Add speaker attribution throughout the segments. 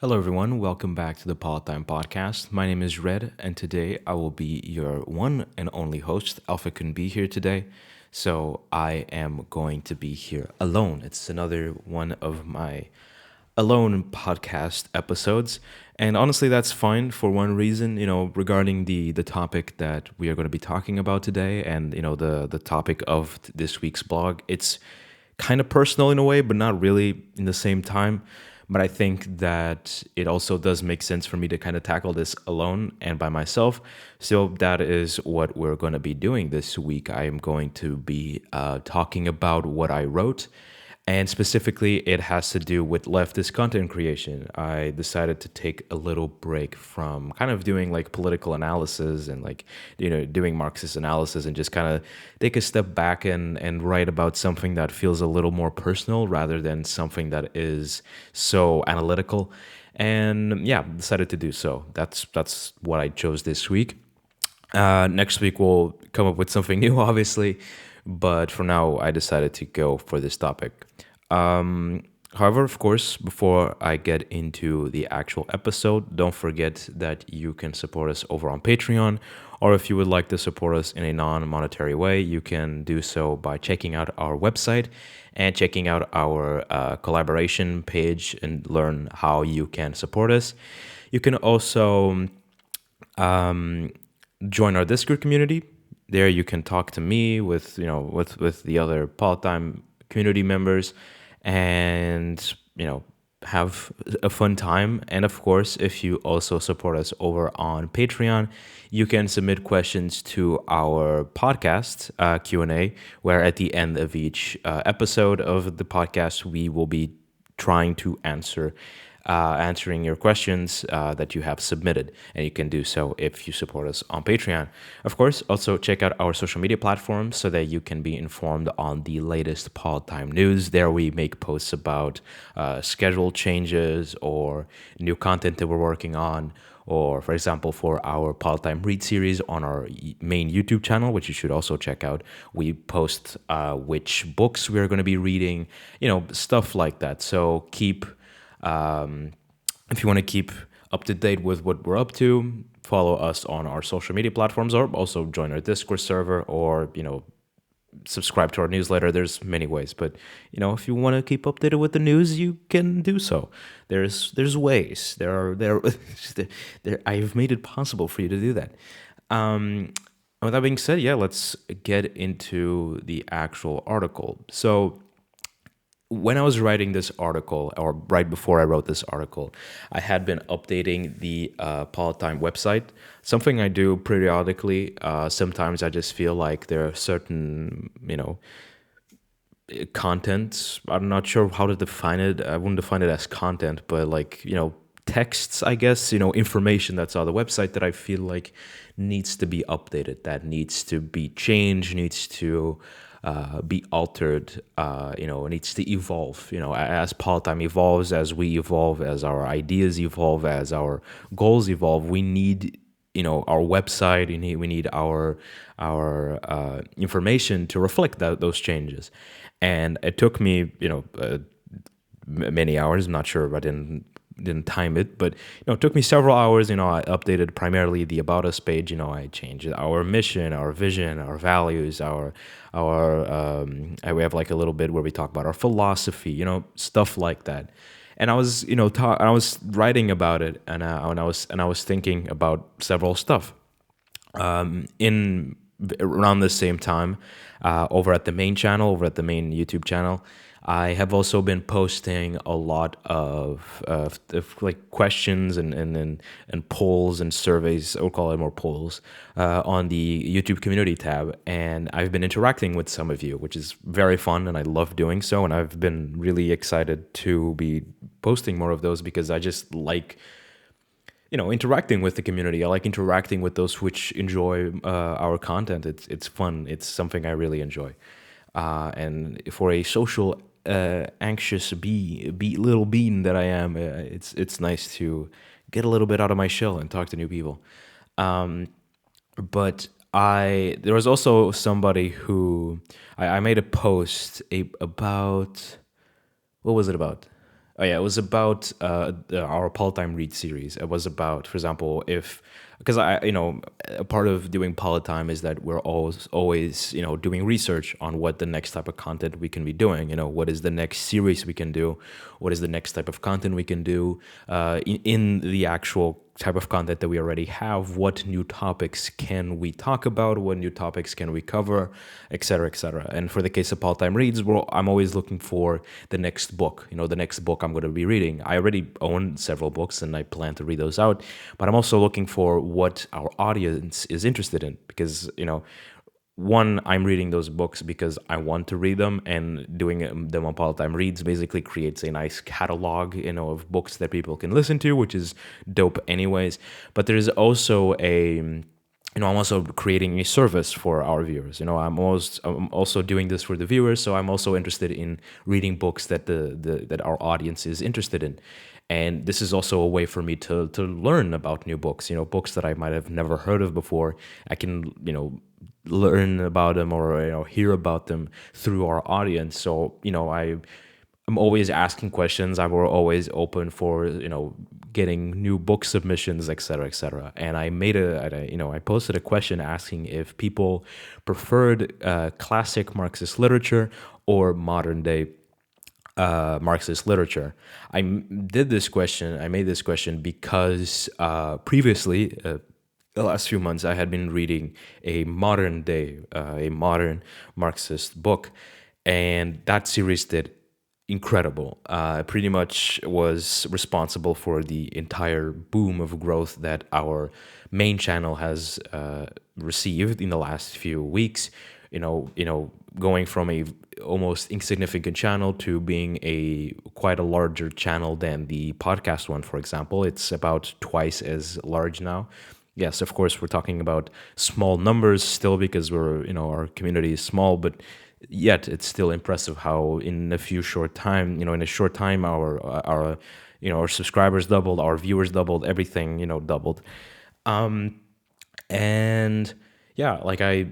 Speaker 1: Hello, everyone. Welcome back to the Politdigm Podcast. My name is Red, and today I will be your one and only host. Alpha couldn't be here today, so I am going to be here alone. It's another one of my alone podcast episodes, and honestly, that's fine for one reason. Regarding the topic that we are going to be talking about today, and the topic of this week's blog, it's kind of personal in a way, but not really in the same time. But I think that it also does make sense for me to kind of tackle this alone and by myself. So that is what we're going to be doing this week. I am going to be talking about what I wrote, and specifically, it has to do with leftist content creation. I decided to take a little break from kind of doing like political analysis and doing Marxist analysis, and just kind of take a step back and write about something that feels a little more personal rather than something that is so analytical. And yeah, decided to do so. That's what I chose this week. Next week we'll come up with something new, obviously, but for now I decided to go for this topic. However, of course, before I get into the actual episode, don't forget that you can support us over on Patreon, or if you would like to support us in a non-monetary way, you can do so by checking out our website and checking out our collaboration page and learn how you can support us. You can also join our Discord community. There you can talk to me with the other Politdigm community members, and have a fun time. And of course, if you also support us over on Patreon, you can submit questions to our podcast Q&A, where at the end of each episode of the podcast we will be trying to answering your questions that you have submitted, and you can do so if you support us on Patreon. Of course, also check out our social media platforms so that you can be informed on the latest Politdigm news. There we make posts about schedule changes or new content that we're working on, or for example, for our Politdigm Read series on our main YouTube channel, which you should also check out, we post which books we're going to be reading, stuff like that. So if you want to keep up to date with what we're up to, follow us on our social media platforms, or also join our Discord server, or subscribe to our newsletter. There's many ways, but if you want to keep updated with the news, you can do so. There's ways. I've made it possible for you to do that. With that being said, yeah, let's get into the actual article. So when I was writing this article, or right before I wrote this article, I had been updating the Politdigm website, something I do periodically. Sometimes I just feel like there are certain, content. I'm not sure how to define it. I wouldn't define it as content, but texts, I guess, information that's on the website that I feel like needs to be updated, that needs to be changed, needs to be altered, needs to evolve. As Politdigm evolves, as we evolve, as our ideas evolve, as our goals evolve, we need, our website. We need our information to reflect those changes. And it took me, many hours. I'm not sure if I didn't time it, but it took me several hours. I updated primarily the About Us page. I changed our mission, our vision, our values, we have like a little bit where we talk about our philosophy, stuff like that. And I was, I was writing about it, and I was thinking about several stuff. In around the same time, over at the main channel, over at the main YouTube channel, I have also been posting a lot of like questions and polls and surveys, or call it more polls, on the YouTube community tab, and I've been interacting with some of you, which is very fun, and I love doing so. And I've been really excited to be posting more of those, because I just like interacting with the community. I like interacting with those which enjoy our content. It's fun. It's something I really enjoy. And for a social anxious little bean that I am, it's nice to get a little bit out of my shell and talk to new people. But there was also somebody who I made a post about, what was it about? Oh yeah, it was about our Politdigm Read series. It was about, for example, if because a part of doing Politdigm is that we're always doing research on what the next type of content we can be doing. What is the next series we can do, what is the next type of content we can do in the actual type of content that we already have. What new topics can we talk about? What new topics can we cover, et cetera, et cetera. And for the case of Politdigm Reads, well, I'm always looking for the next book. The next book I'm going to be reading. I already own several books and I plan to read those out, but I'm also looking for what our audience is interested in because, one, I'm reading those books because I want to read them, and doing them on Politdigm Reads basically creates a nice catalog, of books that people can listen to, which is dope anyways. But there's also I'm also creating a service for our viewers. I'm also doing this for the viewers, so I'm also interested in reading books that that our audience is interested in. And this is also a way for me to learn about new books, books that I might have never heard of before. I can, learn about them or hear about them through our audience. So I'm always asking questions. I'm always open for getting new book submissions, et cetera, et cetera. And I posted a question asking if people preferred classic Marxist literature or modern day Marxist literature. I made this question because previously, the last few months, I had been reading a modern Marxist book, and that series did incredible. Pretty much was responsible for the entire boom of growth that our main channel has received in the last few weeks. Going from a almost insignificant channel to being quite a larger channel than the podcast one, for example. It's about twice as large now. Yes, of course, we're talking about small numbers still because our community is small, but yet it's still impressive how in a short time, our subscribers doubled, our viewers doubled, everything, doubled. And yeah, like I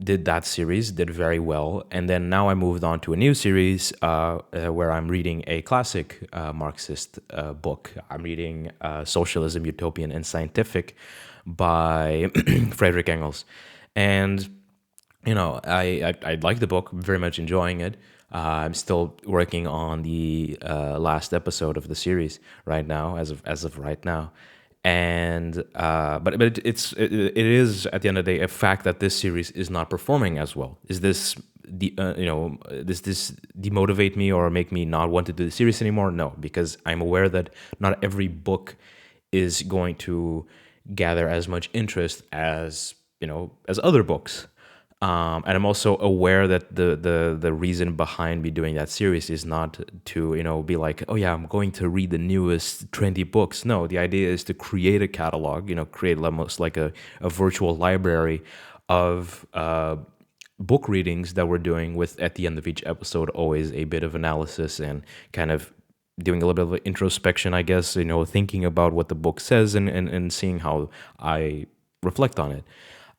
Speaker 1: did that series, did very well, and then now I moved on to a new series where I'm reading a classic Marxist book. I'm reading Socialism, Utopian, and Scientific by Friedrich Engels, and I like the book, very much enjoying it. I'm still working on the last episode of the series right now, as of right now. And but it is at the end of the day a fact that this series is not performing as well. Is this does this demotivate me or make me not want to do the series anymore? No, because I'm aware that not every book is going to gather as much interest as as other books. And I'm also aware that the reason behind me doing that series is not to be like, oh yeah, I'm going to read the newest trendy books. No, the idea is to create a catalog, create almost like a virtual library of book readings that we're doing with, at the end of each episode, always a bit of analysis and kind of doing a little bit of introspection, I guess, thinking about what the book says and seeing how I reflect on it.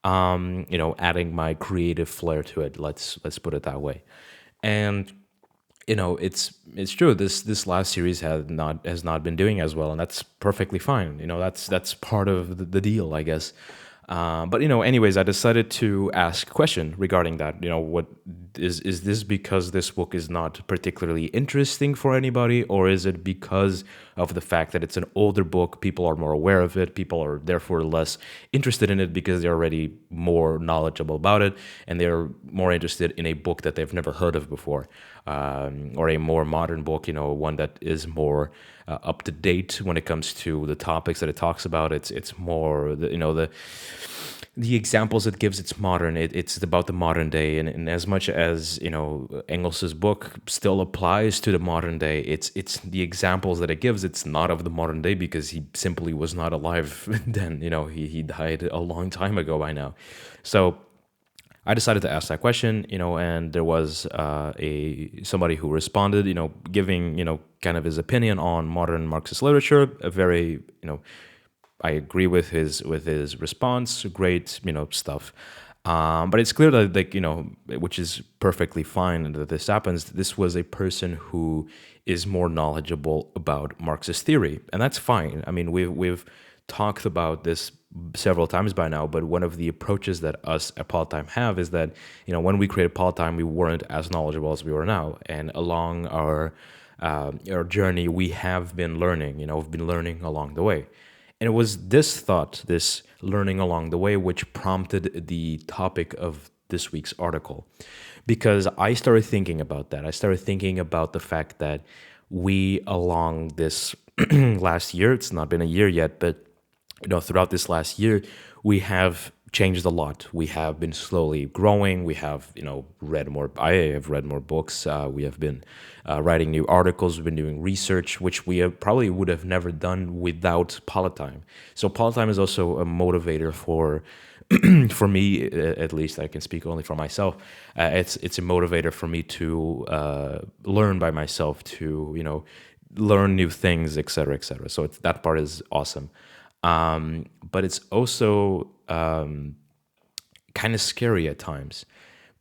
Speaker 1: Adding my creative flair to it. Let's put it that way. And it's true. This last series has not been doing as well, and that's perfectly fine. That's part of the deal, I guess. But anyways, I decided to ask a question regarding that. What is this because this book is not particularly interesting for anybody, or is it because of the fact that it's an older book? People are more aware of it. People are therefore less interested in it because they're already more knowledgeable about it, and they're more interested in a book that they've never heard of before, or a more modern book. One that is more up to date when it comes to the topics that it talks about. It's more the examples it gives. It's modern. It's about the modern day, and as much as Engels's book still applies to the modern day, it's the examples that it gives. It's not of the modern day because he simply was not alive then. He died a long time ago by now. So I decided to ask that question, and there was somebody who responded, giving kind of his opinion on modern Marxist literature. A very I agree with his response. Great stuff. But it's clear that, like, which is perfectly fine that this happens. This was a person who is more knowledgeable about Marxist theory, and that's fine. I mean, we've talked about this several times by now, but one of the approaches that us at Politdigm have is that, when we created Politdigm, we weren't as knowledgeable as we are now, and along our journey, we have been learning. We've been learning along the way. And it was this thought, this learning along the way, which prompted the topic of this week's article. Because I started thinking about that. I started thinking about the fact that we, along this last year, it's not been a year yet, but throughout this last year, we have changed a lot. We have been slowly growing. We have, read more. I have read more books. We have been writing new articles. We've been doing research, which we probably would have never done without Politdigm. So Politdigm is also a motivator for, for me, at least. I can speak only for myself. It's a motivator for me to learn by myself, to learn new things, etc., etc. So that part is awesome. But it's also kind of scary at times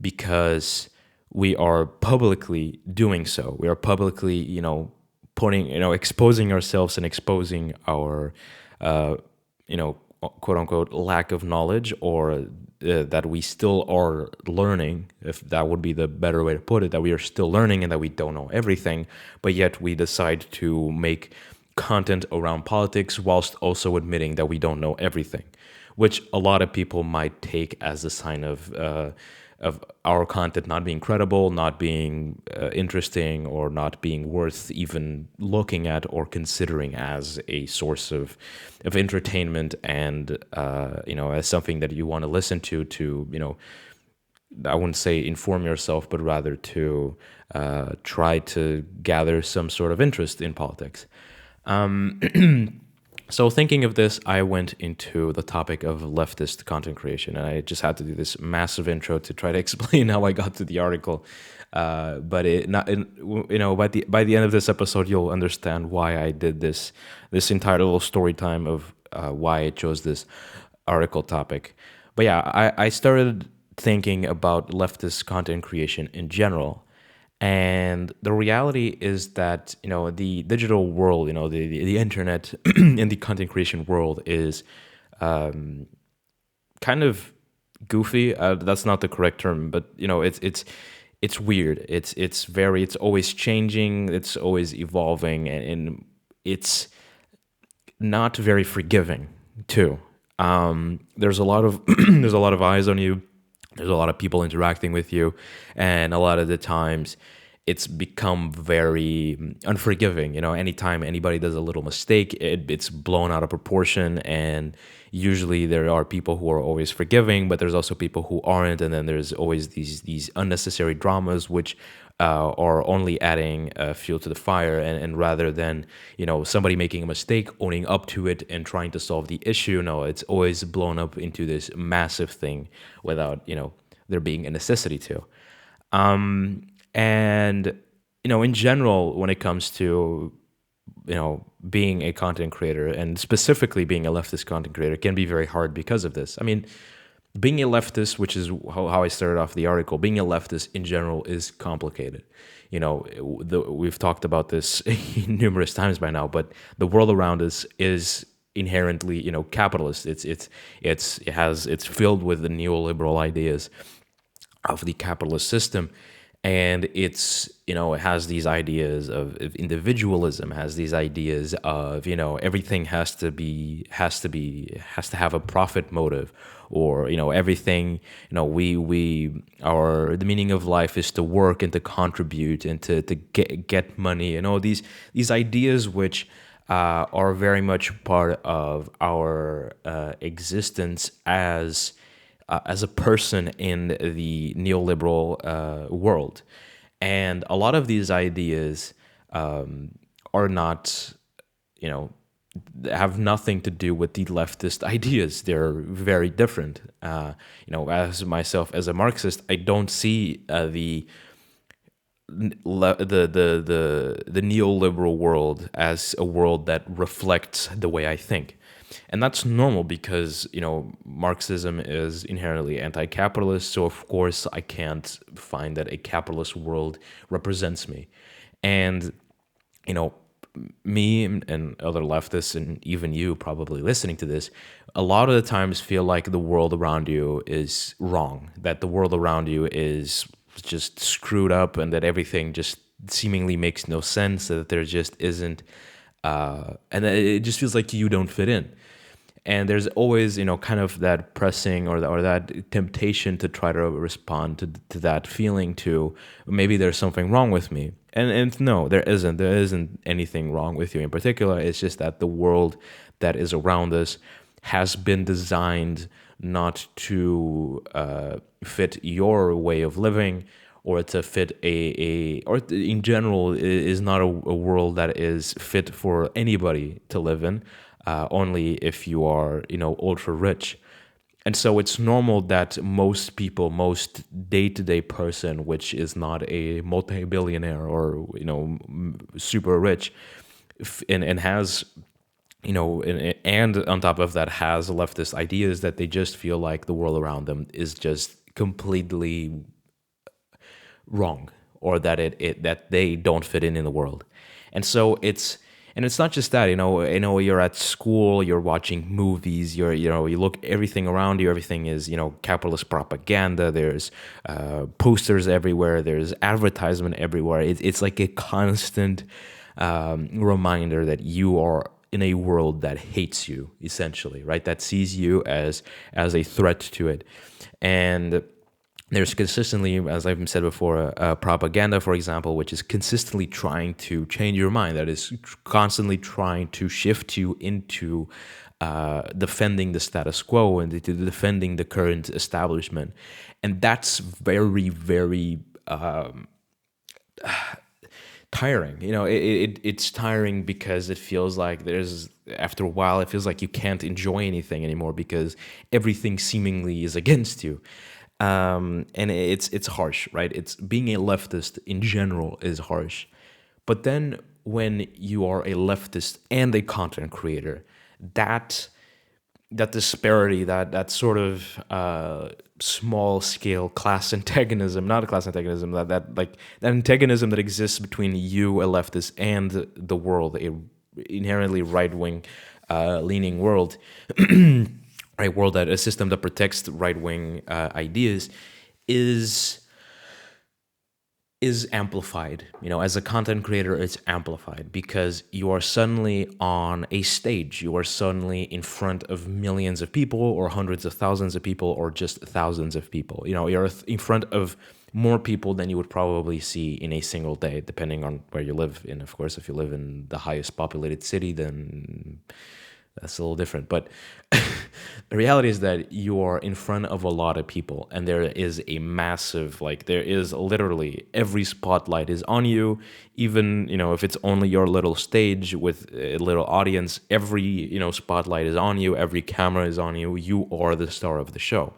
Speaker 1: because we are publicly doing so. We are publicly, putting, exposing ourselves and exposing our, quote unquote, lack of knowledge, or that we still are learning, if that would be the better way to put it, that we are still learning and that we don't know everything, but yet we decide to make content around politics whilst also admitting that we don't know everything, which a lot of people might take as a sign of our content not being credible, not being interesting, or not being worth even looking at or considering as a source of entertainment, and as something that you want to listen to I wouldn't say inform yourself, but rather to try to gather some sort of interest in politics. So thinking of this, I went into the topic of leftist content creation, and I just had to do this massive intro to try to explain how I got to the article. But by the end of this episode, you'll understand why I did this entire little story time of why I chose this article topic. But yeah, I started thinking about leftist content creation in general. And the reality is that, the digital world, the internet and the content creation world is kind of goofy. That's not the correct term, but, it's weird. It's always changing. It's always evolving, and it's not very forgiving too. There's a lot of there's a lot of eyes on you. There's a lot of people interacting with you, and a lot of the times it's become very unforgiving. Anytime anybody does a little mistake, it's blown out of proportion, and usually there are people who are always forgiving, but there's also people who aren't, and then there's always these unnecessary dramas which are only adding fuel to the fire, and rather than somebody making a mistake, owning up to it and trying to solve the issue, no, it's always blown up into this massive thing without there being a necessity to. And in general, when it comes to being a content creator, and specifically being a leftist content creator, can be very hard because of this. I mean, being a leftist, which is how I started off the article, being a leftist in general is complicated. We've talked about this numerous times by now, but the world around us is inherently, capitalist. It's filled with the neoliberal ideas of the capitalist system. And it has these ideas of individualism, has these ideas of, everything has to have a profit motive, or, everything, the meaning of life is to work and to contribute and to get money, these ideas which are very much part of our existence as a person in the neoliberal world. And a lot of these ideas are not, have nothing to do with the leftist ideas. They're very different. As myself, as a Marxist, I don't see the neoliberal world as a world that reflects the way I think. And that's normal because, Marxism is inherently anti-capitalist, so of course I can't find that a capitalist world represents me. And, you know, me and other leftists, and even you probably listening to this, a lot of the times feel like the world around you is wrong, that the world around you is just screwed up, and that everything just seemingly makes no sense, that there just isn't, and that it just feels like you don't fit in. And there's always, kind of that pressing or that temptation to try to respond to that feeling, to maybe there's something wrong with me. And no, there isn't anything wrong with you in particular. It's just that the world that is around us has been designed not to fit your way of living, or to fit or in general is not a world that is fit for anybody to live in, only if you are, ultra rich. And so it's normal that most people, most day-to-day person, which is not a multi-billionaire or, super rich, and has, and on top of that has leftist ideas, that they just feel like the world around them is just completely wrong, or that that they don't fit in the world. And so it's not just that, you're at school, you're watching movies, you look everything around you, everything is, capitalist propaganda. There's posters everywhere, there's advertisement everywhere. It's like a constant reminder that you are in a world that hates you, essentially, right? That sees you as a threat to it. And there's consistently, as I've said before, propaganda, for example, which is consistently trying to change your mind, that is constantly trying to shift you into defending the status quo and to defending the current establishment. And that's very, very tiring. It's tiring because it feels like after a while, it feels like you can't enjoy anything anymore because everything seemingly is against you. And it's harsh, right? It's being a leftist in general is harsh. But then when you are a leftist and a content creator, that disparity, that sort of small scale class antagonism, not a class antagonism, that antagonism that exists between you, a leftist, and the world, a inherently right wing leaning world. A world, that a system that protects right-wing ideas is amplified. As a content creator, it's amplified because you are suddenly on a stage. You are suddenly in front of millions of people, or hundreds of thousands of people, or just thousands of people. You're in front of more people than you would probably see in a single day, depending on where you live. And of course, if you live in the highest populated city, then that's a little different. But the reality is that you are in front of a lot of people, and there is a massive, there is literally every spotlight is on you. Even, if it's only your little stage with a little audience, every, spotlight is on you, every camera is on you. You are the star of the show.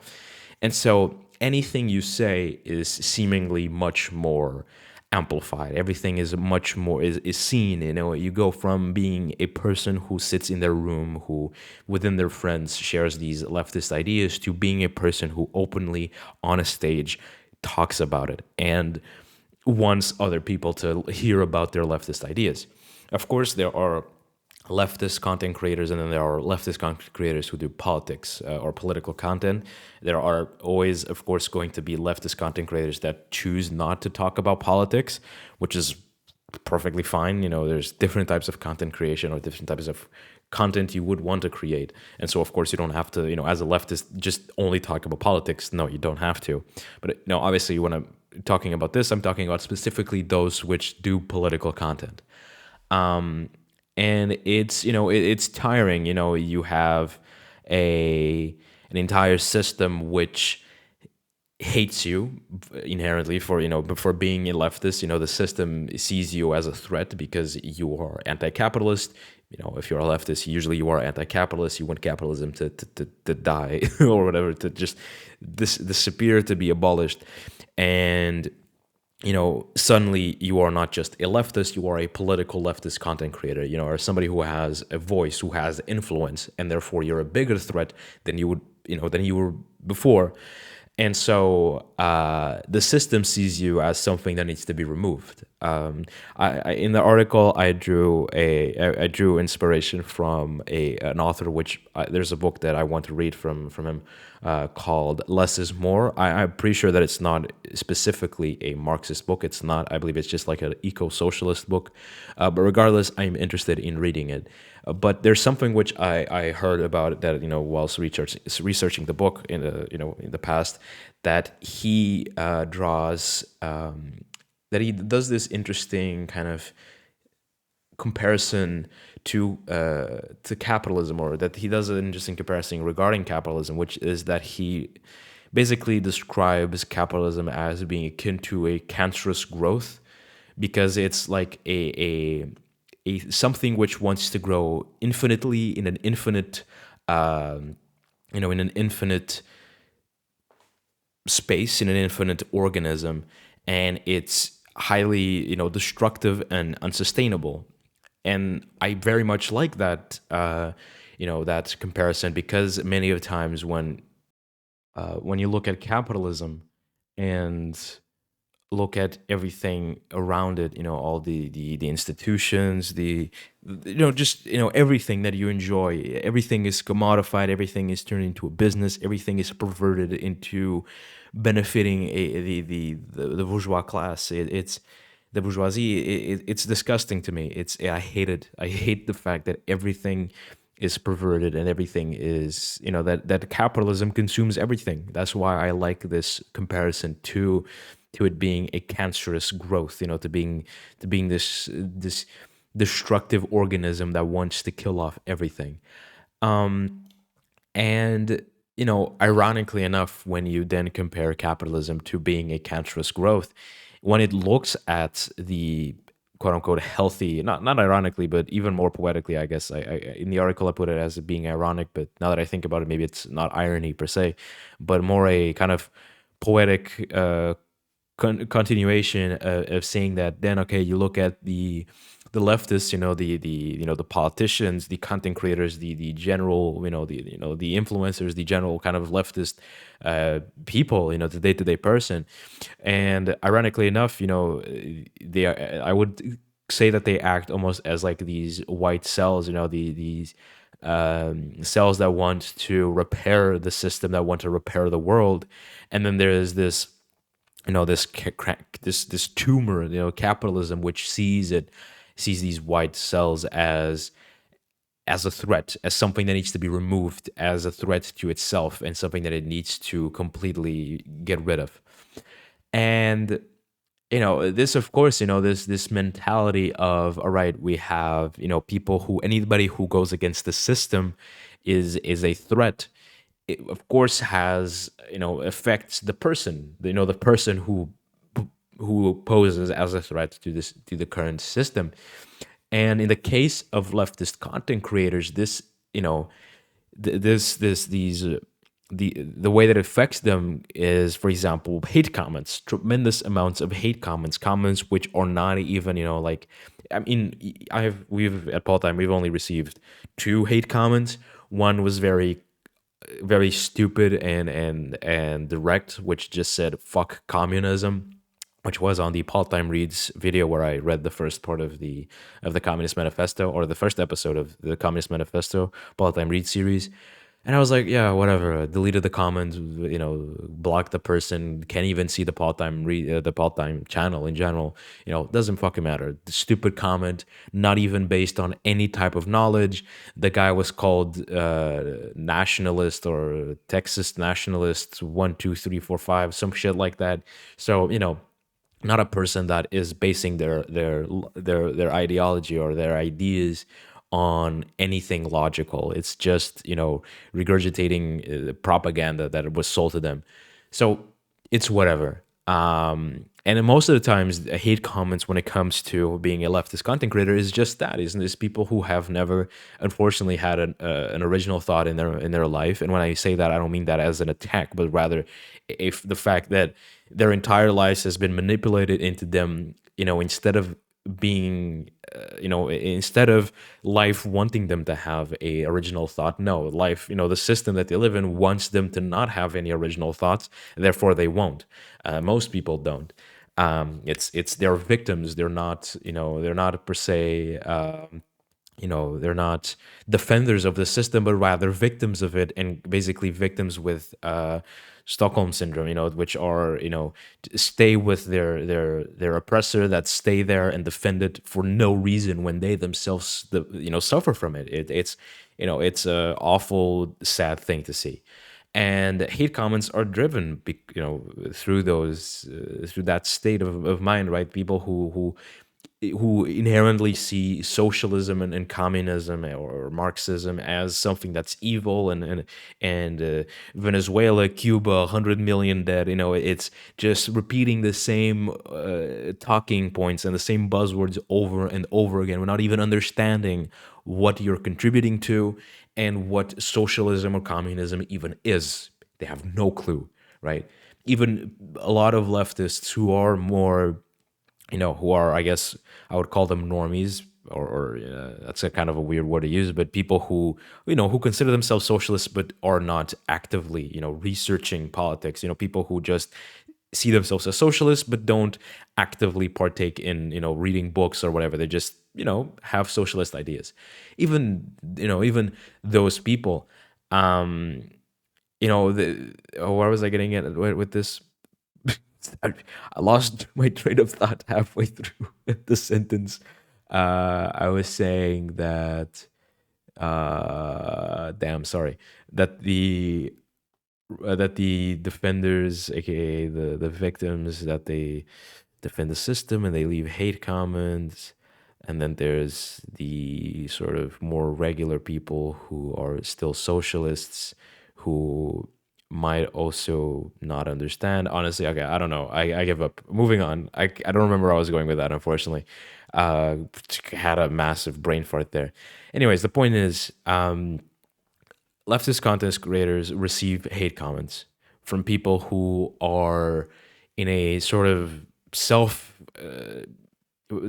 Speaker 1: And so anything you say is seemingly much more amplified. Everything is much more is seen. You go from being a person who sits in their room, who within their friends shares these leftist ideas, to being a person who openly on a stage talks about it and wants other people to hear about their leftist ideas. Of course, there are leftist content creators, and then there are leftist content creators who do politics or political content. There are always, of course, going to be leftist content creators that choose not to talk about politics, which is perfectly fine. There's different types of content creation, or different types of content you would want to create. And so, of course, you don't have to, as a leftist, just only talk about politics. No, you don't have to. But obviously, when I'm talking about this, I'm talking about specifically those which do political content. And it's it's tiring. You have an entire system which hates you inherently for being a leftist. The system sees you as a threat because you are anti-capitalist. If you're a leftist, usually you are anti-capitalist. You want capitalism to die or whatever, to just disappear, to be abolished. And suddenly you are not just a leftist, you are a political leftist content creator, or somebody who has a voice, who has influence, and therefore you're a bigger threat than you would, than you were before. And so the system sees you as something that needs to be removed. In the article, I drew inspiration from an author, which there's a book that I want to read from him called Less is More. I'm pretty sure that it's not specifically a Marxist book. It's not. I believe it's just like an eco-socialist book. But regardless, I'm interested in reading it. But there's something which I heard about that, whilst researching the book in the past, that he draws that he does this interesting kind of comparison to capitalism, or that he does an interesting comparison regarding capitalism, which is that he basically describes capitalism as being akin to a cancerous growth, because it's like a something which wants to grow infinitely in an infinite in an infinite space, in an infinite organism, and it's highly destructive and unsustainable. And I very much like that that comparison, because many of the times when you look at capitalism and look at everything around it, all the institutions, just everything that you enjoy, everything is commodified, everything is turned into a business, everything is perverted into benefiting the bourgeois class. It's the bourgeoisie. It's disgusting to me. I hate it. I hate the fact that everything is perverted and everything is that capitalism consumes everything. That's why I like this comparison to it being a cancerous growth, to being this destructive organism that wants to kill off everything. And ironically enough, when you then compare capitalism to being a cancerous growth, when it looks at the quote unquote healthy, not ironically, but even more poetically, I guess. In the article I put it as being ironic, but now that I think about it, maybe it's not irony per se, but more a kind of poetic continuation of saying that. Then okay, you look at the leftists, the politicians, the content creators, the general, the influencers, the general kind of leftist people, the day-to-day person. And ironically enough, they are, I would say that they act almost as like these white cells, these cells that want to repair the system, that want to repair the world. And then there is this this tumor, capitalism, which sees these white cells as a threat, as something that needs to be removed, as a threat to itself, and something that it needs to completely get rid of. And this, of course, this mentality of, all right, we have people who, anybody who goes against the system is a threat. It of course has affects the person, the person who poses as a threat to the current system. And in the case of leftist content creators, this the way that it affects them is, for example, hate comments, tremendous amounts of hate comments which are not even like, I mean, we've at Politdigm, we've only received 2 hate comments. One was very stupid and direct, which just said "fuck communism," which was on the Politdigm Reads video, where I read the first part of the Communist Manifesto, or the first episode of the Communist Manifesto Politdigm Read series. And I was like, yeah, whatever. Deleted the comments, blocked the person. Can't even see the Politdigm channel in general. Doesn't fucking matter. The stupid comment, not even based on any type of knowledge. The guy was called nationalist, or Texas nationalist 1, 2, 3, 4, 5, some shit like that. So not a person that is basing their ideology or their ideas on anything logical. It's just regurgitating propaganda that was sold to them. So it's whatever. And then most of the times, the hate comments when it comes to being a leftist content creator is just that, isn't it? It's people who have never, unfortunately, had an original thought in their life. And when I say that, I don't mean that as an attack, but rather if the fact that their entire lives has been manipulated into them, instead of being instead of life wanting them to have a original thought, no, life, the system that they live in wants them to not have any original thoughts, therefore they won't. Most people don't. It's they're victims. They're not per se, they're not defenders of the system, but rather victims of it, and basically victims with Stockholm syndrome, which are, stay with their oppressor, that stay there and defend it for no reason when they themselves, suffer from it. It's a awful, sad thing to see. And hate comments are driven, through through that state of mind, right? People who inherently see socialism and communism or Marxism as something that's evil, and Venezuela, Cuba, 100 million dead. It's just repeating the same talking points and the same buzzwords over and over again. We're not even understanding what you're contributing to and what socialism or communism even is. They have no clue, right? Even a lot of leftists who are more, who are, I guess, I would call them normies, or that's a kind of a weird word to use, but people who consider themselves socialists but are not actively, researching politics. People who just see themselves as socialists but don't actively partake in, reading books or whatever. They just, have socialist ideas. Even those people, where was I getting at with this? I lost my train of thought halfway through the sentence. I was saying that, damn, sorry, that the defenders, aka the victims, that they defend the system and they leave hate comments. And then there's the sort of more regular people who are still socialists, who might also not understand. Honestly, okay, I don't know. I give up. Moving on. I don't remember where I was going with that, unfortunately. Uh, had a massive brain fart there. Anyways, the point is, leftist content creators receive hate comments from people who are in a sort of self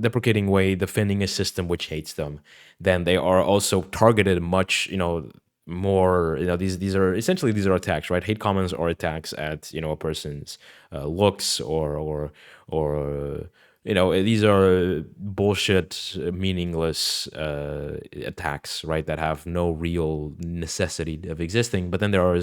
Speaker 1: deprecating way defending a system which hates them. Then they are also targeted much, more, these are attacks, right? Hate comments are attacks at, a person's looks, or these are bullshit, meaningless attacks, right? That have no real necessity of existing. But then there are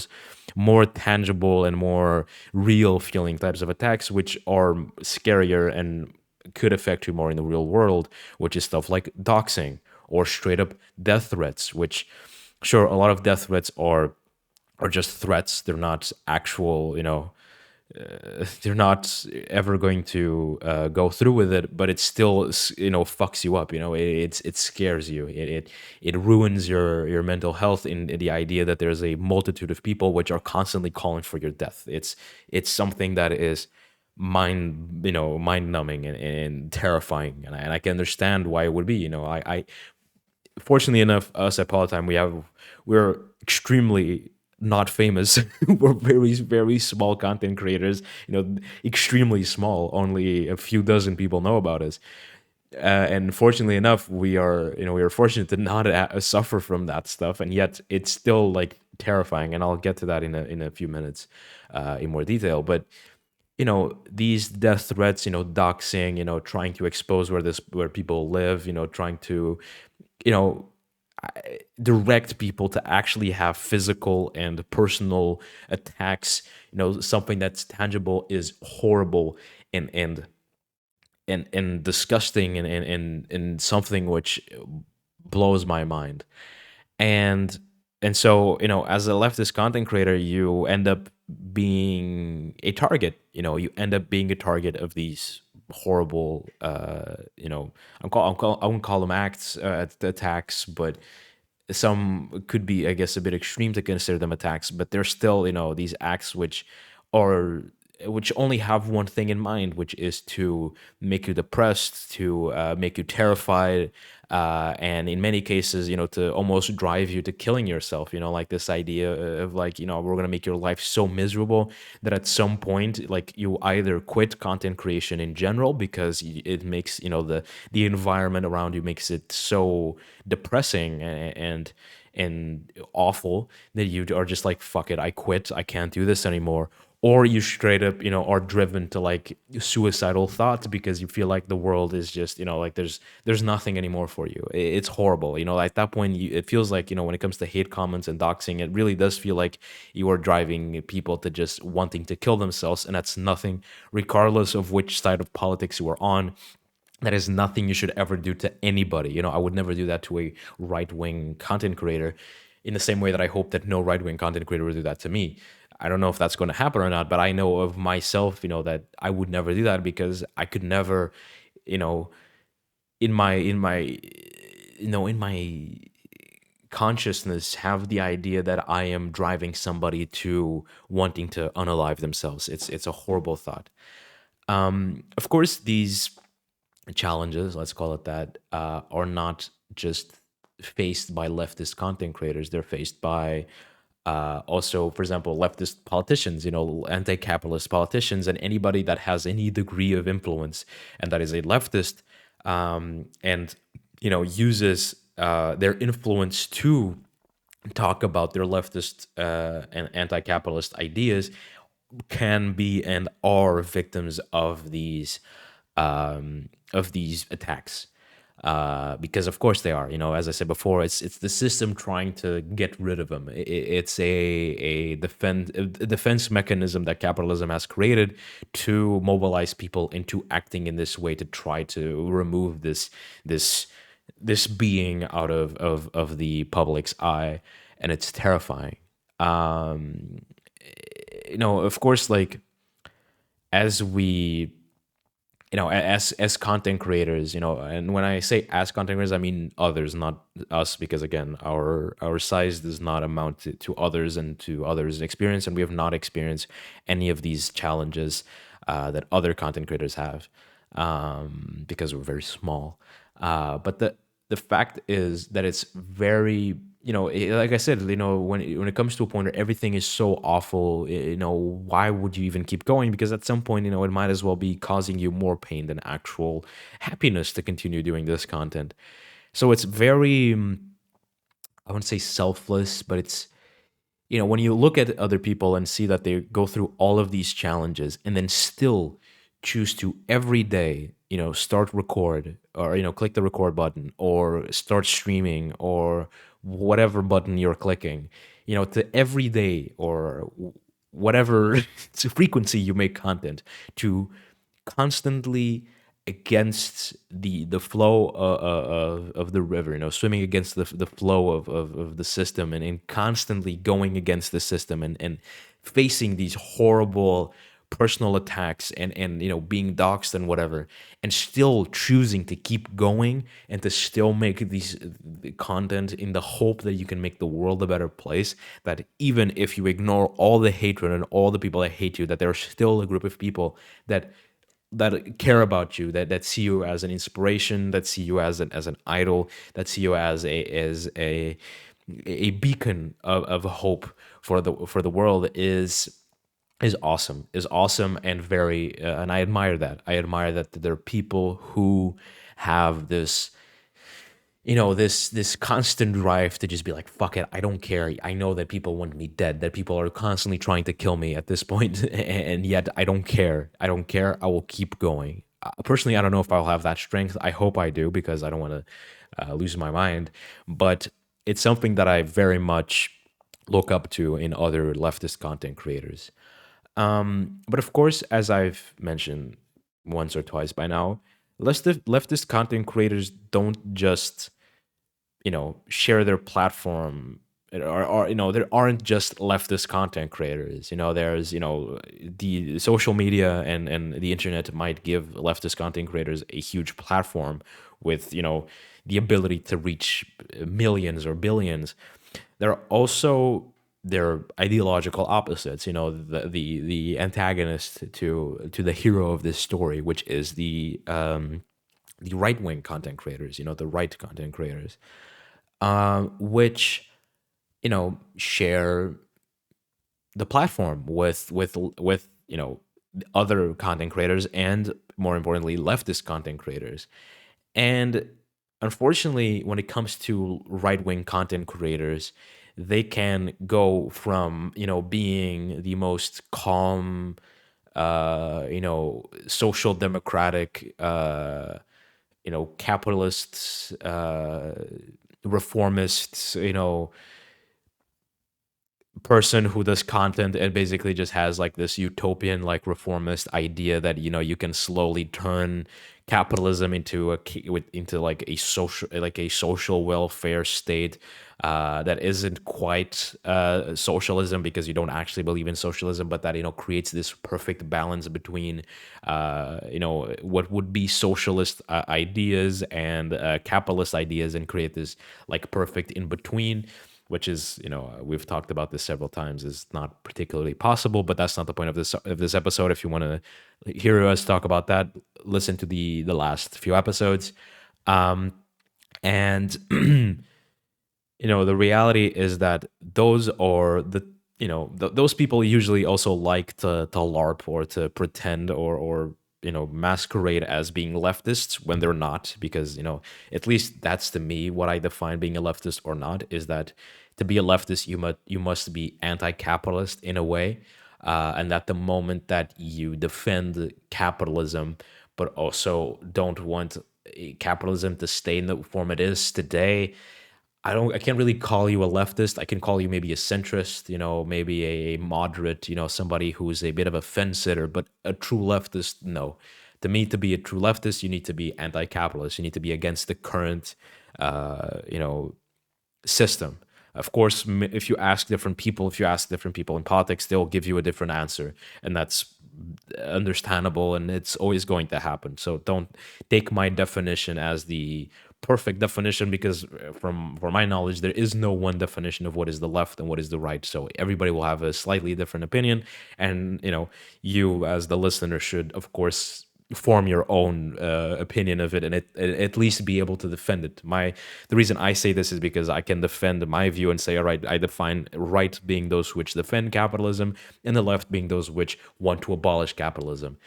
Speaker 1: more tangible and more real feeling types of attacks, which are scarier and could affect you more in the real world, which is stuff like doxing or straight up death threats. Which, sure, a lot of death threats are just threats. They're not actual, they're not ever going to go through with it, but it still, fucks you up. It scares you. It ruins your mental health in the idea that there's a multitude of people which are constantly calling for your death. It's something that is mind numbing and terrifying, and I can understand why it would be. I fortunately enough, us at Politdigm, we're extremely not famous. We're very, very small content creators, extremely small. Only a few dozen people know about us. And fortunately enough, we are fortunate to not suffer from that stuff, and yet it's still like terrifying. And I'll get to that in a few minutes, in more detail. But these death threats, doxing, trying to expose where people live, trying to, you know direct people to actually have physical and personal attacks, something that's tangible, is horrible, and disgusting, and something which blows my mind. And and so, as a leftist content creator, you end up being a target. You end up being a target of these horrible, I won't call them acts, attacks, but some could be, I guess, a bit extreme to consider them attacks, but they're still, these acts which are which only have one thing in mind, which is to make you depressed, to make you terrified, and in many cases, to almost drive you to killing yourself. Like this idea of like, we're gonna make your life so miserable that at some point, like you either quit content creation in general because it makes the environment around you makes it so depressing and awful that you are just like, fuck it, I quit, I can't do this anymore. Or you straight up, are driven to like suicidal thoughts because you feel like the world is just, like there's nothing anymore for you. It's horrible. At that point, it feels like, when it comes to hate comments and doxing, it really does feel like you are driving people to just wanting to kill themselves, and that's nothing, regardless of which side of politics you are on. That is nothing you should ever do to anybody. I would never do that to a right-wing content creator, in the same way that I hope that no right-wing content creator would do that to me. I don't know if that's going to happen or not, but I know of myself, that I would never do that, because I could never, you know, in my consciousness, have the idea that I am driving somebody to wanting to unalive themselves. It's a horrible thought. Of course, these challenges, let's call it that, are not just faced by leftist content creators. They're faced by also, for example, leftist politicians, anti-capitalist politicians, and anybody that has any degree of influence and that is a leftist, and uses their influence to talk about their leftist and anti-capitalist ideas, can be and are victims of these attacks, because of course they are. As I said before, it's the system trying to get rid of them. It's a defense mechanism that capitalism has created to mobilize people into acting in this way, to try to remove this being out of the public's eye, and it's terrifying. Of course, like, as we as content creators, and when I say as content creators, I mean others, not us, because again, our size does not amount to others and to others' experience, and we have not experienced any of these challenges that other content creators have, because we're very small. But the fact is that it's very, like I said, when it comes to a point where everything is so awful, why would you even keep going? Because at some point, it might as well be causing you more pain than actual happiness to continue doing this content. So it's very, I wouldn't say selfless, but it's, when you look at other people and see that they go through all of these challenges and then still choose to every day, start record, or, click the record button, or start streaming, or whatever button you're clicking, to every day, or whatever frequency you make content, to constantly against the flow of the river, swimming against the flow of the system, and constantly going against the system, and facing these horrible personal attacks, and being doxxed and whatever, and still choosing to keep going and to still make these content in the hope that you can make the world a better place, that even if you ignore all the hatred and all the people that hate you, that there's still a group of people that care about you, that see you as an inspiration, that see you as an idol, that see you as a beacon of hope for the world, is awesome, and very, and I admire that. I admire that there are people who have this constant drive to just be like, fuck it, I don't care. I know that people want me dead, that people are constantly trying to kill me at this point, and yet I don't care. I will keep going. Personally, I don't know if I'll have that strength. I hope I do, because I don't want to lose my mind. But it's something that I very much look up to in other leftist content creators. But of course, as I've mentioned once or twice by now, leftist content creators don't just, share their platform, or there aren't just leftist content creators. There's, the social media and the internet might give leftist content creators a huge platform with, the ability to reach millions or billions. There are also they're ideological opposites. The antagonist to the hero of this story, which is the right wing content creators. The right content creators, which share the platform with other content creators, and more importantly leftist content creators. And unfortunately, when it comes to right-wing content creators, they can go from being the most calm, social democratic, capitalists, reformists, person who does content and basically just has like this utopian like reformist idea that you can slowly turn capitalism into like a social welfare state, that isn't quite socialism, because you don't actually believe in socialism, but that creates this perfect balance between what would be socialist ideas and capitalist ideas, and create this like perfect in between, which is, we've talked about this several times, is not particularly possible. But that's not the point of this episode. If you want to hear us talk about that, listen to the last few episodes. And the reality is that those are those people usually also like to LARP, or to pretend, or masquerade as being leftists when they're not, because at least that's, to me, what I define being a leftist or not, is that to be a leftist you must be anti-capitalist in a way, and that the moment that you defend capitalism but also don't want capitalism to stay in the form it is today, I can't really call you a leftist. I can call you maybe a centrist, maybe a moderate, somebody who's a bit of a fence sitter, but a true leftist, no. To me, to be a true leftist, you need to be anti-capitalist. You need to be against the current, system. Of course, if you ask different people in politics, they'll give you a different answer, and that's understandable, and it's always going to happen. So don't take my definition as the perfect definition, because from my knowledge, there is no one definition of what is the left and what is the right. So everybody will have a slightly different opinion, and you as the listener should, of course, form your own opinion of it, and at least be able to defend it. The reason I say this is because I can defend my view and say, all right, I define right being those which defend capitalism, and the left being those which want to abolish capitalism.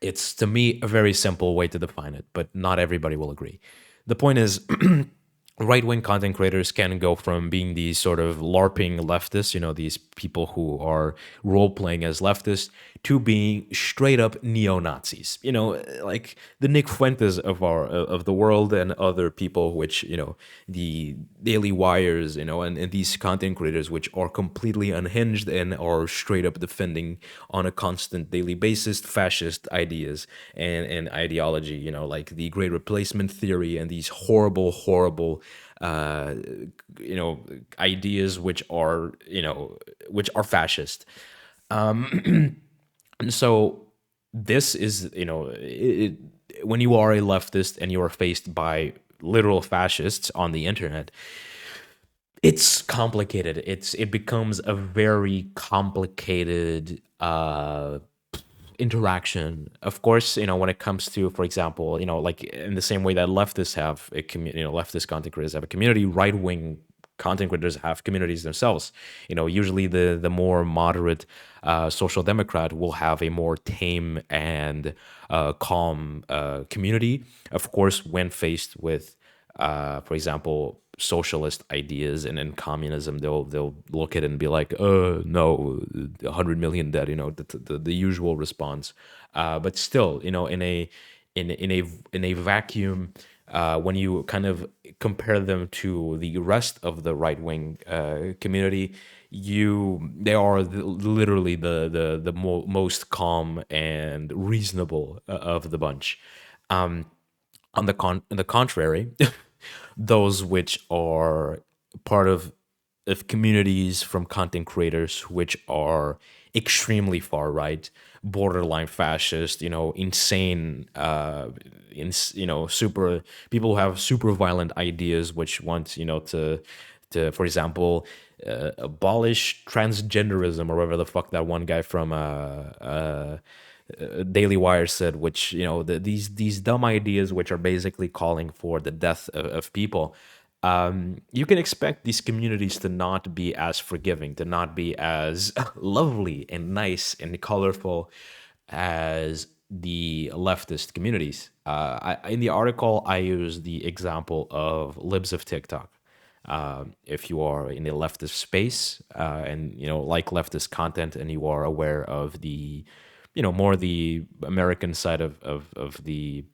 Speaker 1: It's, to me, a very simple way to define it, but not everybody will agree. The point is, right-wing content creators can go from being these sort of LARPing leftists, these people who are role-playing as leftists, to being straight up neo-Nazis, like the Nick Fuentes of the world, and other people which, the Daily Wires, and these content creators which are completely unhinged and are straight up defending on a constant daily basis fascist ideas and ideology, like the Great Replacement theory, and these horrible uh, ideas which are fascist. And so this is, when you are a leftist and you are faced by literal fascists on the internet, it's complicated. It becomes a very complicated interaction. Of course, when it comes to, for example, like in the same way that leftists have a community, leftist content creators have a community, right wing content creators have communities themselves. Usually the more moderate social democrat will have a more tame and calm community. Of course, when faced with, for example, socialist ideas and then communism, they'll look at it and be like, no, 100 million dead, the usual response. But still, in a vacuum, when you kind of compare them to the rest of the right wing community, they are literally the most calm and reasonable of the bunch. On the contrary, those which are part of communities from content creators which are extremely far right, borderline fascist, insane, super people who have super violent ideas, which want, to to, for example, abolish transgenderism or whatever the fuck that one guy from Daily Wire said, which, these dumb ideas which are basically calling for the death of people. You can expect these communities to not be as forgiving, to not be as lovely and nice and colorful as the leftist communities. In the article, I use the example of libs of TikTok. If you are in the leftist space, and like leftist content, and you are aware of the more the American side of the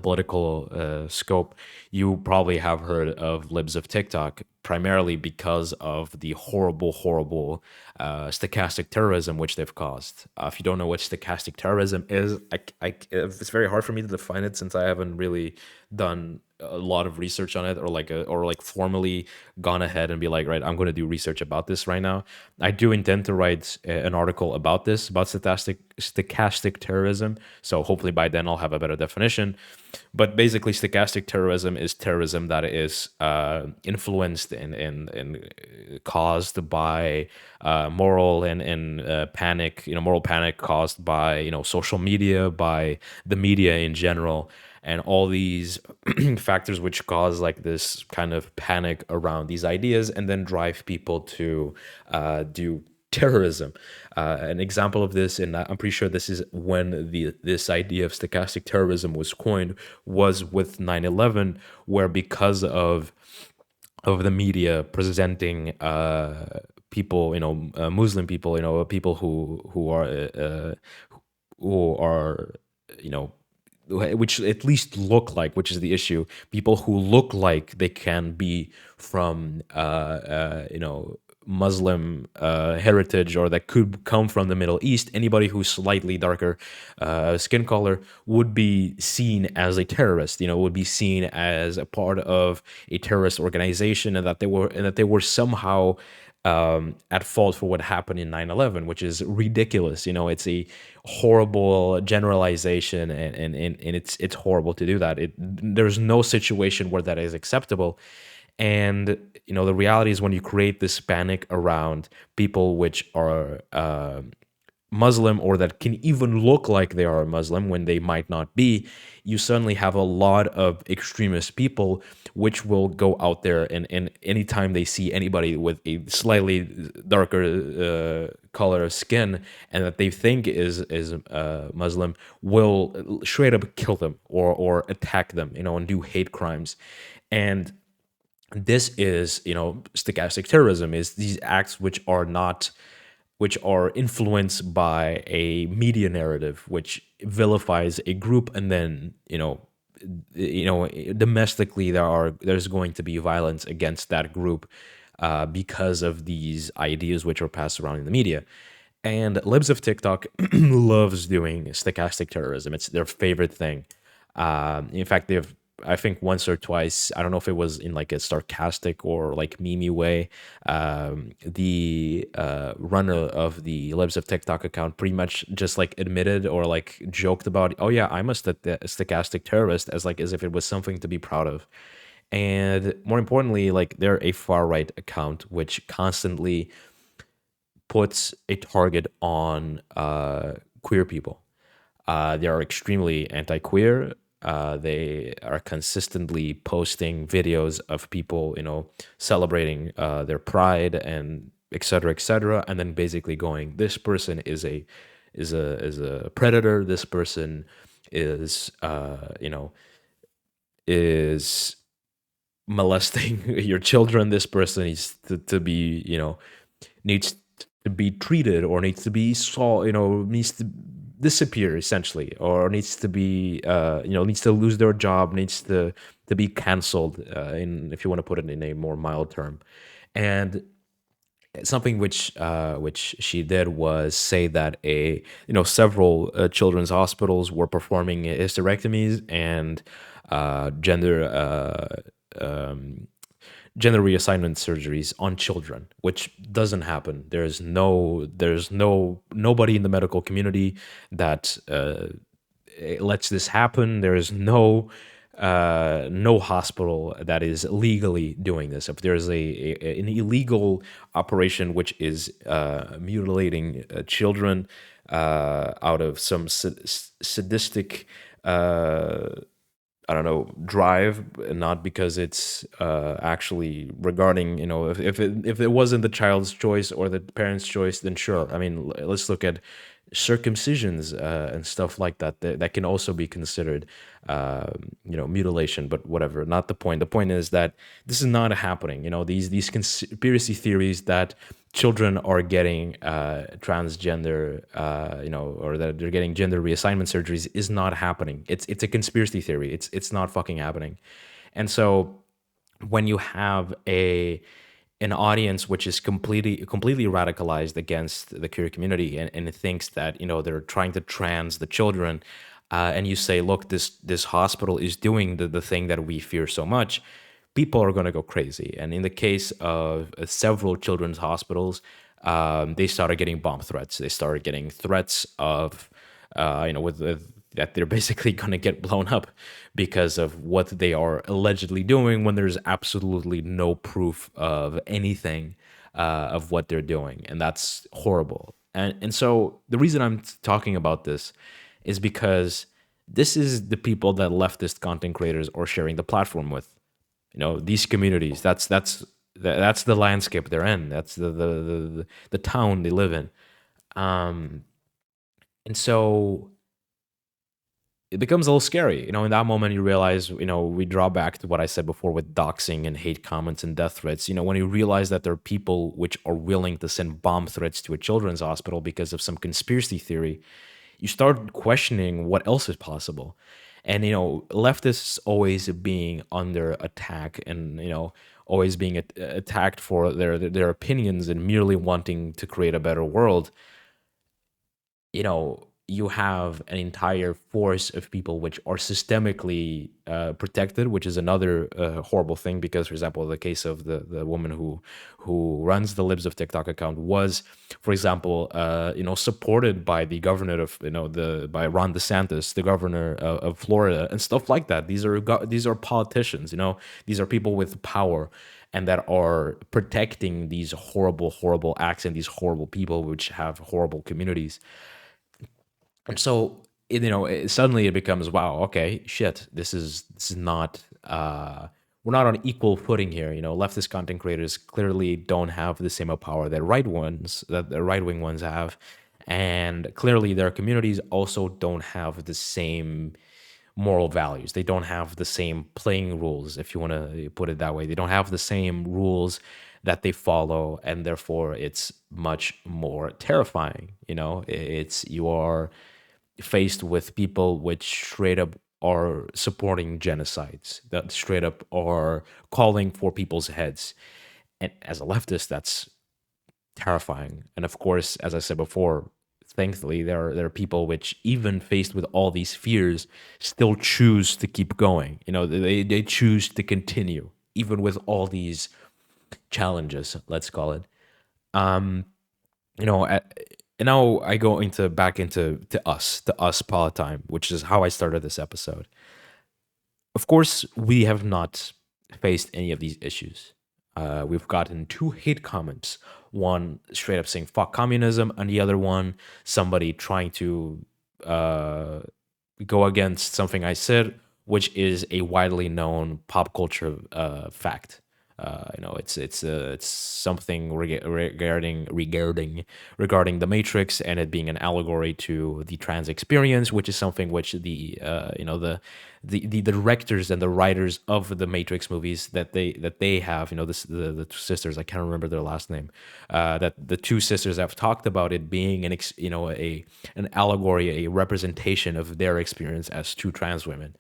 Speaker 1: political scope, you probably have heard of libs of TikTok, primarily because of the horrible stochastic terrorism which they've caused. If you don't know what stochastic terrorism is, it's very hard for me to define it, since I haven't really done a lot of research on it, or like formally gone ahead and be like, right, I'm going to do research about this right now. I do intend to write an article about this, about stochastic terrorism, so hopefully by then I'll have a better definition. But basically, stochastic terrorism is terrorism that is influenced and caused by moral and panic, moral panic caused by social media, by the media in general, and all these factors which cause like this kind of panic around these ideas, and then drive people to do terrorism. An example of this, and I'm pretty sure this is when this idea of stochastic terrorism was coined, was with 9/11, where because of the media presenting people, Muslim people, people who are, which at least look like, which is the issue, people who look like they can be from Muslim heritage, or that could come from the Middle East. Anybody who's slightly darker skin color would be seen as a terrorist, would be seen as a part of a terrorist organization, and that they were somehow at fault for what happened in 9/11, which is ridiculous. It's a horrible generalization, and it's horrible to do that. There's no situation where that is acceptable. And the reality is, when you create this panic around people which are Muslim, or that can even look like they are Muslim when they might not be, you suddenly have a lot of extremist people which will go out there, and anytime they see anybody with a slightly darker color of skin, and that they think is Muslim, will straight up kill them, or attack them, and do hate crimes. And this is, stochastic terrorism, is these acts which are influenced by a media narrative which vilifies a group, and then domestically there's going to be violence against that group because of these ideas which are passed around in the media. And libs of TikTok loves doing stochastic terrorism. It's their favorite thing. In fact, I think once or twice, I don't know if it was in like a sarcastic or like meme way, the runner of the libs of TikTok account pretty much just like admitted, or like joked about, oh yeah, I'm a stochastic terrorist, as if it was something to be proud of. And more importantly, like, they're a far right account which constantly puts a target on queer people. They are extremely anti-queer. They are consistently posting videos of people, celebrating their pride, and et cetera, and then basically going, "This person is a predator. This person is molesting your children. This person needs to be, needs to be treated, or needs to be needs to disappear, essentially, or needs to be needs to lose their job, needs to be canceled, in, if you want to put it in a more mild term." And something which she did was say that several children's hospitals were performing hysterectomies and gender reassignment surgeries on children, which doesn't happen. There's nobody in the medical community that lets this happen. There is no no hospital that is legally doing this. If there's an illegal operation which is mutilating children out of some sadistic, I don't know, drive, not because it's actually regarding, if it wasn't the child's choice or the parent's choice, then sure. I mean, let's look at circumcisions and stuff like that. That can also be considered, mutilation. But whatever, not the point. The point is that this is not happening. These conspiracy theories that children are getting transgender, or that they're getting gender reassignment surgeries is not happening. It's a conspiracy theory. It's not fucking happening. And so when you have an audience which is completely radicalized against the queer community, and it thinks that they're trying to trans the children, and you say, look, this hospital is doing the thing that we fear so much, people are going to go crazy. And in the case of several children's hospitals, they started getting bomb threats. They started getting threats of, with that they're basically going to get blown up because of what they are allegedly doing when there's absolutely no proof of anything of what they're doing. And that's horrible. And so the reason I'm talking about this is because this is the people that leftist content creators are sharing the platform with. These communities, that's the landscape they're in. That's the town they live in. And so it becomes a little scary. In that moment, you realize, we draw back to what I said before with doxing and hate comments and death threats. When you realize that there are people which are willing to send bomb threats to a children's hospital because of some conspiracy theory, you start questioning what else is possible. And, leftists always being under attack, and, always being attacked for their opinions and merely wanting to create a better world. You have an entire force of people which are systemically protected, which is another horrible thing. Because, for example, the case of the woman who runs the Libs of TikTok account was, for example, supported by the governor of by Ron DeSantis, the governor of Florida, and stuff like that. These are politicians. These are people with power, and that are protecting these horrible acts and these horrible people which have horrible communities. And so suddenly it becomes, wow, okay, shit, this is not we're not on equal footing here. Leftist content creators clearly don't have the same power that the right wing ones have, and clearly their communities also don't have the same moral values. They don't have the same playing rules, if you want to put it that way. They don't have the same rules that they follow, and therefore it's much more terrifying. It's you are faced with people which straight up are supporting genocides, that straight up are calling for people's heads. And as a leftist, that's terrifying. And of course, as I said before, thankfully, there are people which, even faced with all these fears, still choose to keep going. They choose to continue, even with all these challenges, let's call it. Um, and now I go back into to us Politdigm, which is how I started this episode. Of course, we have not faced any of these issues. We've gotten two hate comments. One straight up saying "fuck communism," and the other one somebody trying to go against something I said, which is a widely known pop culture fact. It's something regarding the Matrix, and it being an allegory to the trans experience, which is something which the directors and the writers of the Matrix movies that they have, the two sisters, I can't remember their last name, that the two sisters have talked about it being an allegory, a representation of their experience as two trans women.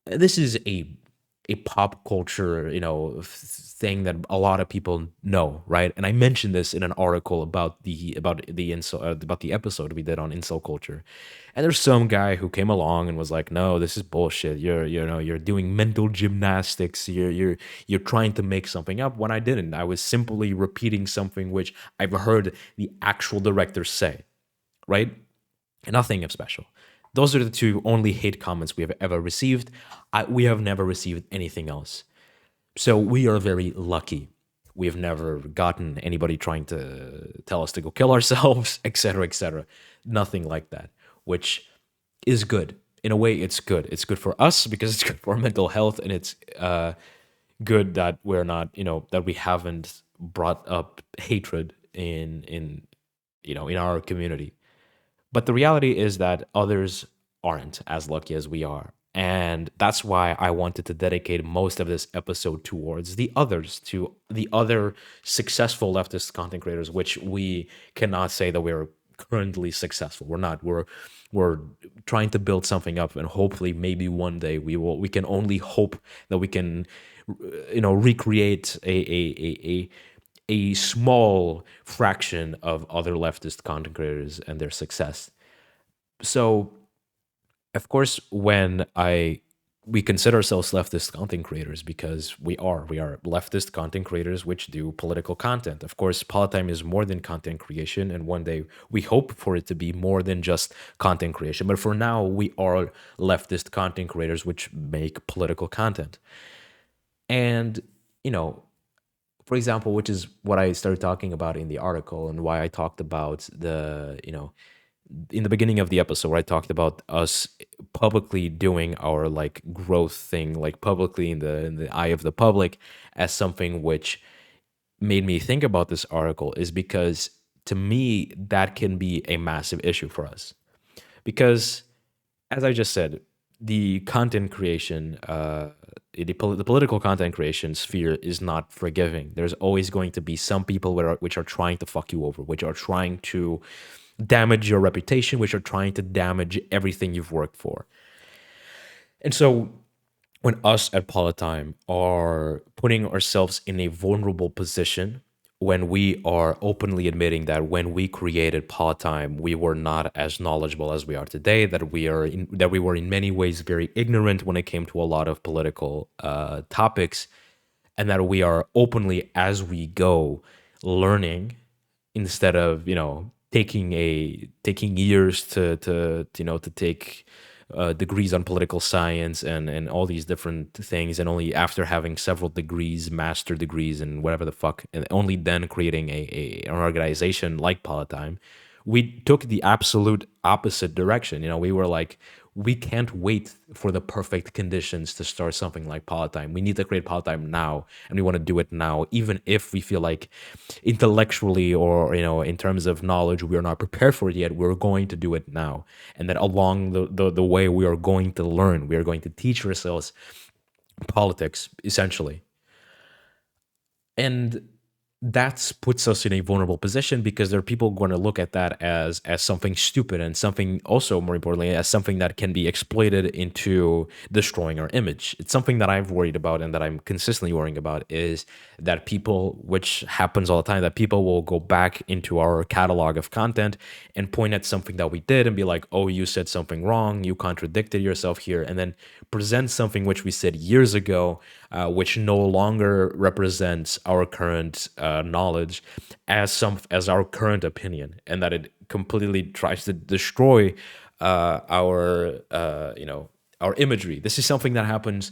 Speaker 1: This is a pop culture, thing that a lot of people know, right? And I mentioned this in an article about the episode we did on incel culture. And there's some guy who came along and was like, "No, this is bullshit. You're doing mental gymnastics. You're trying to make something up." When I didn't, I was simply repeating something which I've heard the actual director say, right? Nothing of special. Those are the two only hate comments we have ever received. We have never received anything else. So we are very lucky. We've never gotten anybody trying to tell us to go kill ourselves, etc., etc. Nothing like that, which is good. In a way, it's good. It's good for us because it's good for our mental health, and it's good that we're not, that we haven't brought up hatred in our community. But the reality is that others aren't as lucky as we are. And that's why I wanted to dedicate most of this episode towards the others, to the other successful leftist content creators, which we cannot say that we're currently successful. We're not. We're trying to build something up, and hopefully maybe one day we can only hope that we can recreate a small fraction of other leftist content creators and their success. So, of course, when I we consider ourselves leftist content creators because we are leftist content creators which do political content. Of course, Politdigm is more than content creation, and one day we hope for it to be more than just content creation. But for now, we are leftist content creators which make political content. And you know, for example, which is what I started talking about in the article and why I talked about in the beginning of the episode where I talked about us publicly doing our like growth thing, like publicly in the eye of the public, as something which made me think about this article, is because to me that can be a massive issue for us. Because as I just said, the content creation, the political content creation sphere is not forgiving. There's always going to be some people which are trying to fuck you over, which are trying to damage your reputation, which are trying to damage everything you've worked for. And so when us at Politdigm are putting ourselves in a vulnerable position, when we are openly admitting that when we created Politdigm, we were not as knowledgeable as we are today, that we were in many ways very ignorant when it came to a lot of political topics, and that we are openly as we go learning instead of taking years to take degrees on political science and all these different things, and only after having several degrees, master degrees and whatever the fuck, and only then creating an organization like Politdigm. We took the absolute opposite direction. We were like, we can't wait for the perfect conditions to start something like Politdigm. We need to create Politdigm now, and we want to do it now, even if we feel like intellectually or in terms of knowledge we are not prepared for it yet. We're going to do it now, and that along the way we are going to learn. We are going to teach ourselves politics essentially, and that puts us in a vulnerable position because there are people going to look at that as something stupid, and something also more importantly as something that can be exploited into destroying our image. It's something that I've worried about and that I'm consistently worrying about, is that people, which happens all the time, that people will go back into our catalog of content and point at something that we did and be like, oh, you said something wrong, you contradicted yourself here, and then present something which we said years ago, which no longer represents our current knowledge as our current opinion, and that it completely tries to destroy our imagery. This is something that happens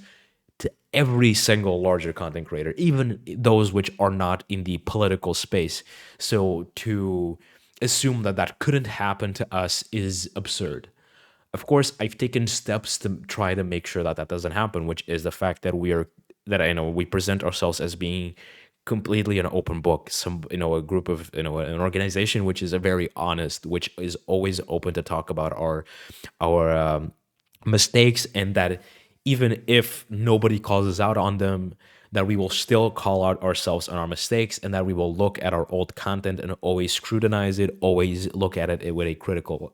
Speaker 1: to every single larger content creator, even those which are not in the political space. So to assume that that couldn't happen to us is absurd. Of course, I've taken steps to try to make sure that that doesn't happen, which is the fact that we present ourselves as being completely an open book, a group of an organization which is a very honest, which is always open to talk about our mistakes, and that even if nobody calls us out on them, that we will still call out ourselves on our mistakes, and that we will look at our old content and always scrutinize it, always look at it with a critical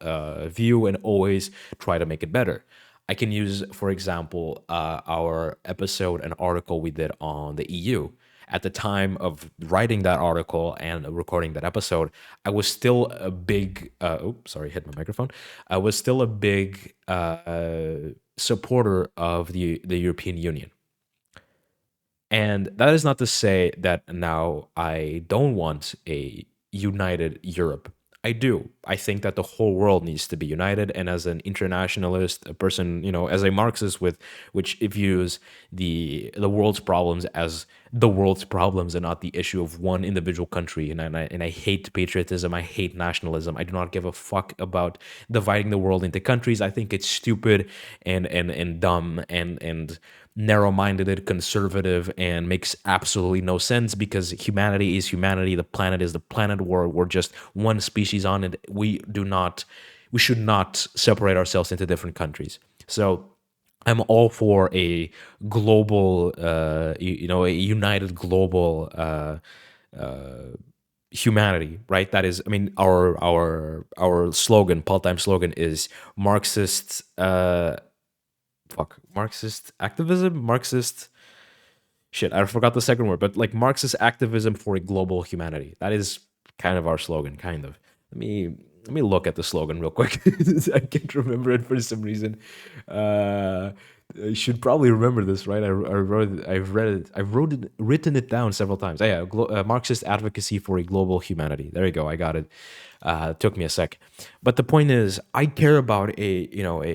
Speaker 1: view, and always try to make it better. I can use, for example, our episode, an article we did on the EU. At the time of writing that article and recording that episode, I was still a big, sorry, hit my microphone. I was still a big supporter of the European Union. And that is not to say that now I don't want a united Europe. I do. I think that the whole world needs to be united. And as an internationalist, a person, as a Marxist with which views the world's problems as the world's problems and not the issue of one individual country. And I hate patriotism. I hate nationalism. I do not give a fuck about dividing the world into countries. I think it's stupid and dumb and narrow-minded, conservative, and makes absolutely no sense because humanity is humanity. The planet is the planet. We're just one species on it. We should not separate ourselves into different countries. So I'm all for a global, a united global humanity, right? That is, I mean, our slogan, Politdigm slogan is Marxist. Marxist activism, Marxist shit. I forgot the second word, but like Marxist activism for a global humanity. That is kind of our slogan, kind of. Let me look at the slogan real quick. I can't remember it for some reason. Uh, I should probably remember this, right? I wrote it. I've read it. Written it down several times. Oh, yeah, Marxist advocacy for a global humanity. There you go. I got it. Took me a sec, but the point is, I care about a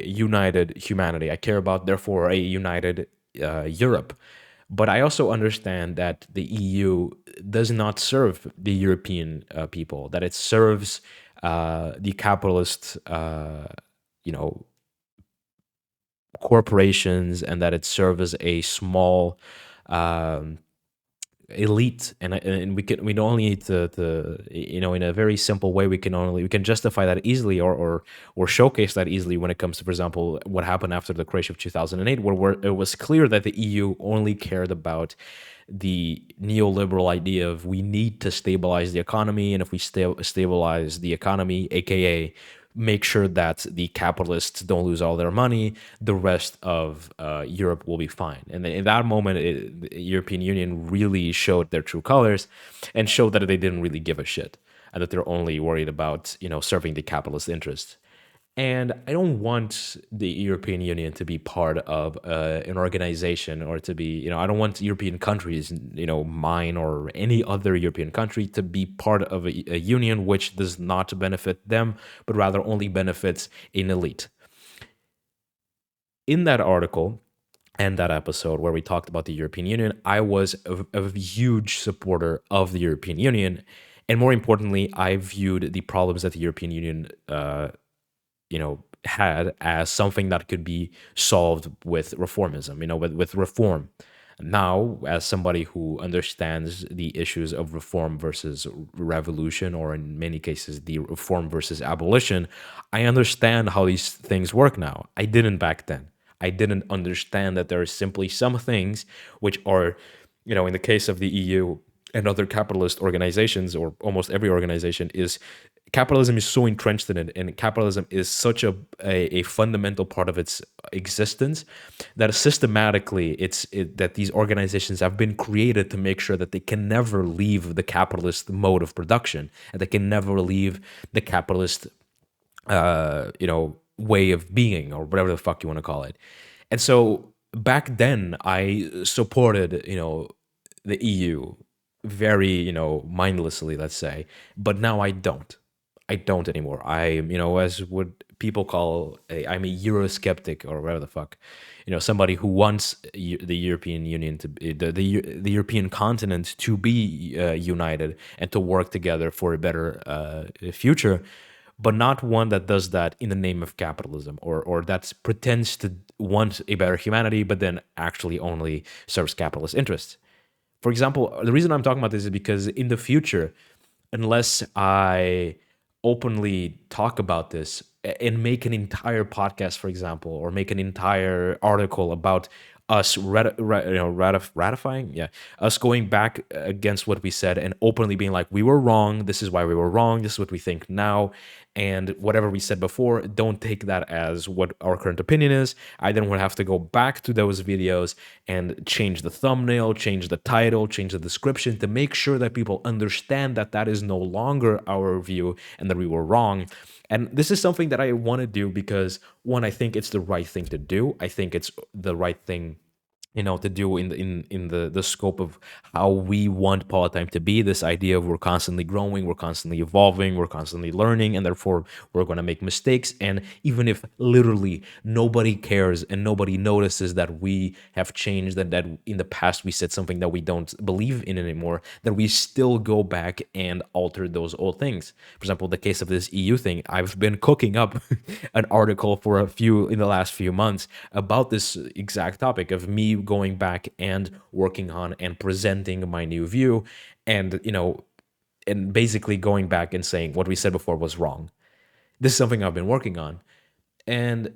Speaker 1: united humanity. I care about therefore a united Europe. But I also understand that the EU does not serve the European people. That it serves the capitalist, you know, corporations, and that it serves a small um, elite. And we don't only need to in a very simple way we can justify that easily, or showcase that easily when it comes to, for example, what happened after the crash of 2008, where it was clear that the EU only cared about the neoliberal idea of we need to stabilize the economy, and if we stabilize the economy, aka make sure that the capitalists don't lose all their money, the rest of Europe will be fine. And in that moment, the European Union really showed their true colors and showed that they didn't really give a shit and that they're only worried about serving the capitalist interests. And I don't want the European Union to be part of an organization, or to be, I don't want European countries, mine or any other European country, to be part of a union which does not benefit them, but rather only benefits an elite. In that article and that episode where we talked about the European Union, I was a huge supporter of the European Union. And more importantly, I viewed the problems that the European Union had as something that could be solved with reformism, with reform. Now, as somebody who understands the issues of reform versus revolution, or in many cases, the reform versus abolition, I understand how these things work now. I didn't back then. I didn't understand that there are simply some things which are, in the case of the EU and other capitalist organizations, or almost every organization, is capitalism is so entrenched in it, and capitalism is such a fundamental part of its existence, that systematically that these organizations have been created to make sure that they can never leave the capitalist mode of production, and they can never leave the capitalist way of being, or whatever the fuck you want to call it. And so back then I supported the EU very mindlessly, let's say, but now I don't anymore. As what people call I'm a Eurosceptic, or whatever the fuck, somebody who wants the European Union to be, the European continent to be united and to work together for a better future, but not one that does that in the name of capitalism, or that pretends to want a better humanity, but then actually only serves capitalist interests. For example, the reason I'm talking about this is because in the future, unless I openly talk about this and make an entire podcast, for example, or make an entire article about us ratifying, yeah, us going back against what we said and openly being like, we were wrong, this is why we were wrong, this is what we think now, and whatever we said before, don't take that as what our current opinion is. I then would have to go back to those videos and change the thumbnail, change the title, change the description to make sure that people understand that that is no longer our view and that we were wrong. And this is something that I want to do because, one, I think it's the right thing to do. I think it's the right thing to do in the scope of how we want Palatine to be. This idea of we're constantly growing, we're constantly evolving, we're constantly learning, and therefore we're going to make mistakes. And even if literally nobody cares and nobody notices that we have changed, that in the past we said something that we don't believe in anymore, that we still go back and alter those old things. For example, the case of this EU thing, I've been cooking up an article for a few in the last few months about this exact topic of me going back and working on and presenting my new view, and and basically going back and saying what we said before was wrong. This is something I've been working on, and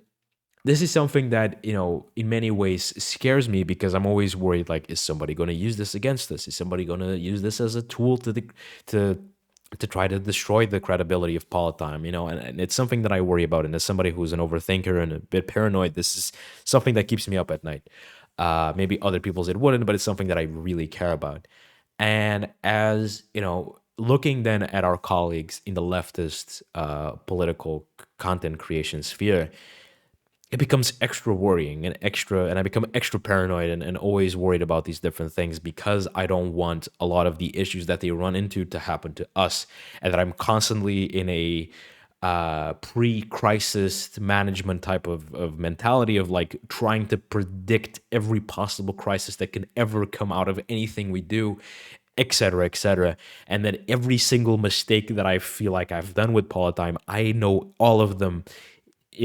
Speaker 1: this is something that in many ways scares me, because I'm always worried, like, is somebody going to use this against us? Is somebody going to use this as a tool to to try to destroy the credibility of Palatine? And it's something that I worry about. And as somebody who's an overthinker and a bit paranoid, this is something that keeps me up at night. Maybe other people's it wouldn't, but it's something that I really care about. And as looking then at our colleagues in the leftist political content creation sphere, it becomes extra worrying and I become extra paranoid, and always worried about these different things, because I don't want a lot of the issues that they run into to happen to us, and that I'm constantly in a pre-crisis management type of mentality of like trying to predict every possible crisis that can ever come out of anything we do, etc., etc. And then every single mistake that I feel like I've done with Palatine, I know all of them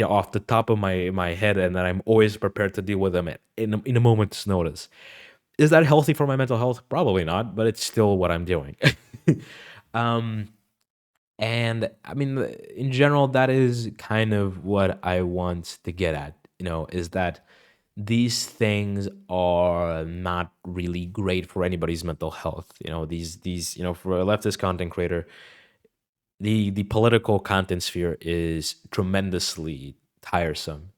Speaker 1: off the top of my head, and that I'm always prepared to deal with them in a moment's notice. Is that healthy for my mental health? Probably not, but it's still what I'm doing. um, and I mean, in general, that is kind of what I want to get at. Is that these things are not really great for anybody's mental health. These for a leftist content creator, the political content sphere is tremendously tiresome.